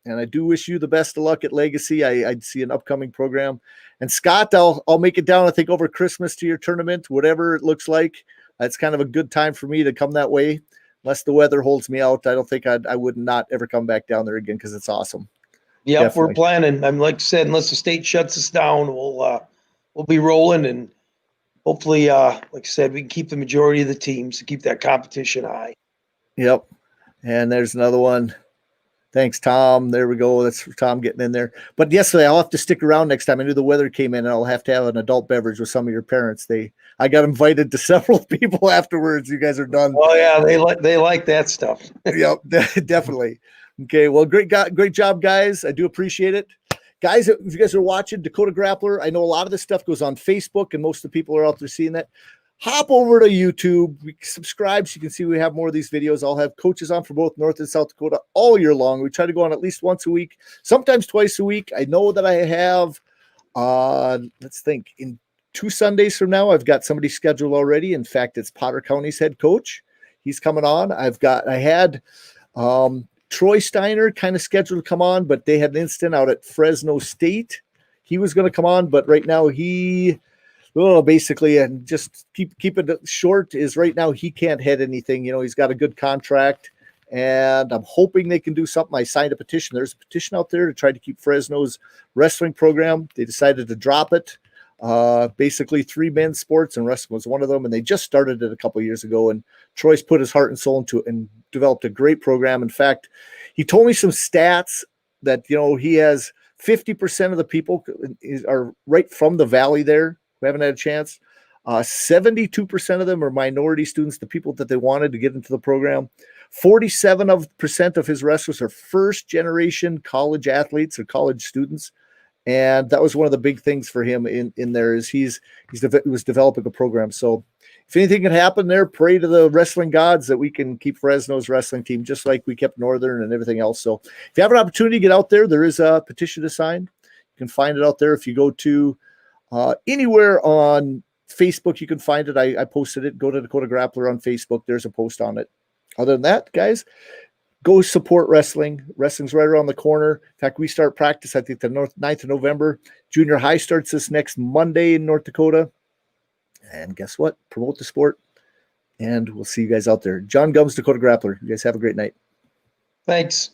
Speaker 1: And I do wish you the best of luck at Legacy. I'd see an upcoming program. And Scott, I'll make it down, I think, over Christmas to your tournament, whatever it looks like. It's kind of a good time for me to come that way. Unless the weather holds me out, I don't think I would not ever come back down there again, because it's awesome.
Speaker 2: Yep, definitely. We're planning. I'm like I said, unless the state shuts us down, we'll we'll be rolling, and hopefully, like I said, we can keep the majority of the teams to keep that competition high.
Speaker 1: Yep. And there's another one. Thanks, Tom. There we go. That's Tom getting in there. But yesterday, I'll have to stick around next time. I knew the weather came in, and I'll have to have an adult beverage with some of your parents. I got invited to several people afterwards. You guys are done.
Speaker 2: Oh yeah, they like that stuff.
Speaker 1: Yep, definitely. Okay, well, great job, guys. I do appreciate it. Guys, if you guys are watching Dakota Grappler, I know a lot of this stuff goes on Facebook, and most of the people are out there seeing that. Hop over to YouTube, subscribe so you can see we have more of these videos. I'll have coaches on for both North and South Dakota all year long. We try to go on at least once a week, sometimes twice a week. I know that I have, let's think, in 2 Sundays from now, I've got somebody scheduled already. In fact, it's Potter County's head coach. He's coming on. I had Troy Steiner kind of scheduled to come on, but they had an incident out at Fresno State. He was going to come on, but right now basically, and just keep it short, is right now he can't head anything. He's got a good contract, and I'm hoping they can do something. I signed a petition. There's a petition out there to try to keep Fresno's wrestling program. They decided to drop it. Basically 3 men's sports, and wrestling was one of them, and they just started it a couple of years ago, and Troy's put his heart and soul into it and developed a great program. In fact, he told me some stats that he has 50% of the people are right from the valley there who haven't had a chance. 72% of them are minority students, the people that they wanted to get into the program. 47% of his wrestlers are first generation college athletes or college students. And that was one of the big things for him in there is he was developing a program. So if anything can happen there, pray to the wrestling gods that we can keep Fresno's wrestling team just like we kept Northern and everything else. So if you have an opportunity to get out there, there is a petition to sign. You can find it out there. If you go to anywhere on Facebook, you can find it. I posted it. Go to Dakota Grappler on Facebook. There's a post on it. Other than that, guys, go support wrestling. Wrestling's right around the corner. In fact, we start practice, I think, the 9th of November. Junior high starts this next Monday in North Dakota. And guess what? Promote the sport. And we'll see you guys out there. John Gums, Dakota Grappler. You guys have a great night.
Speaker 2: Thanks.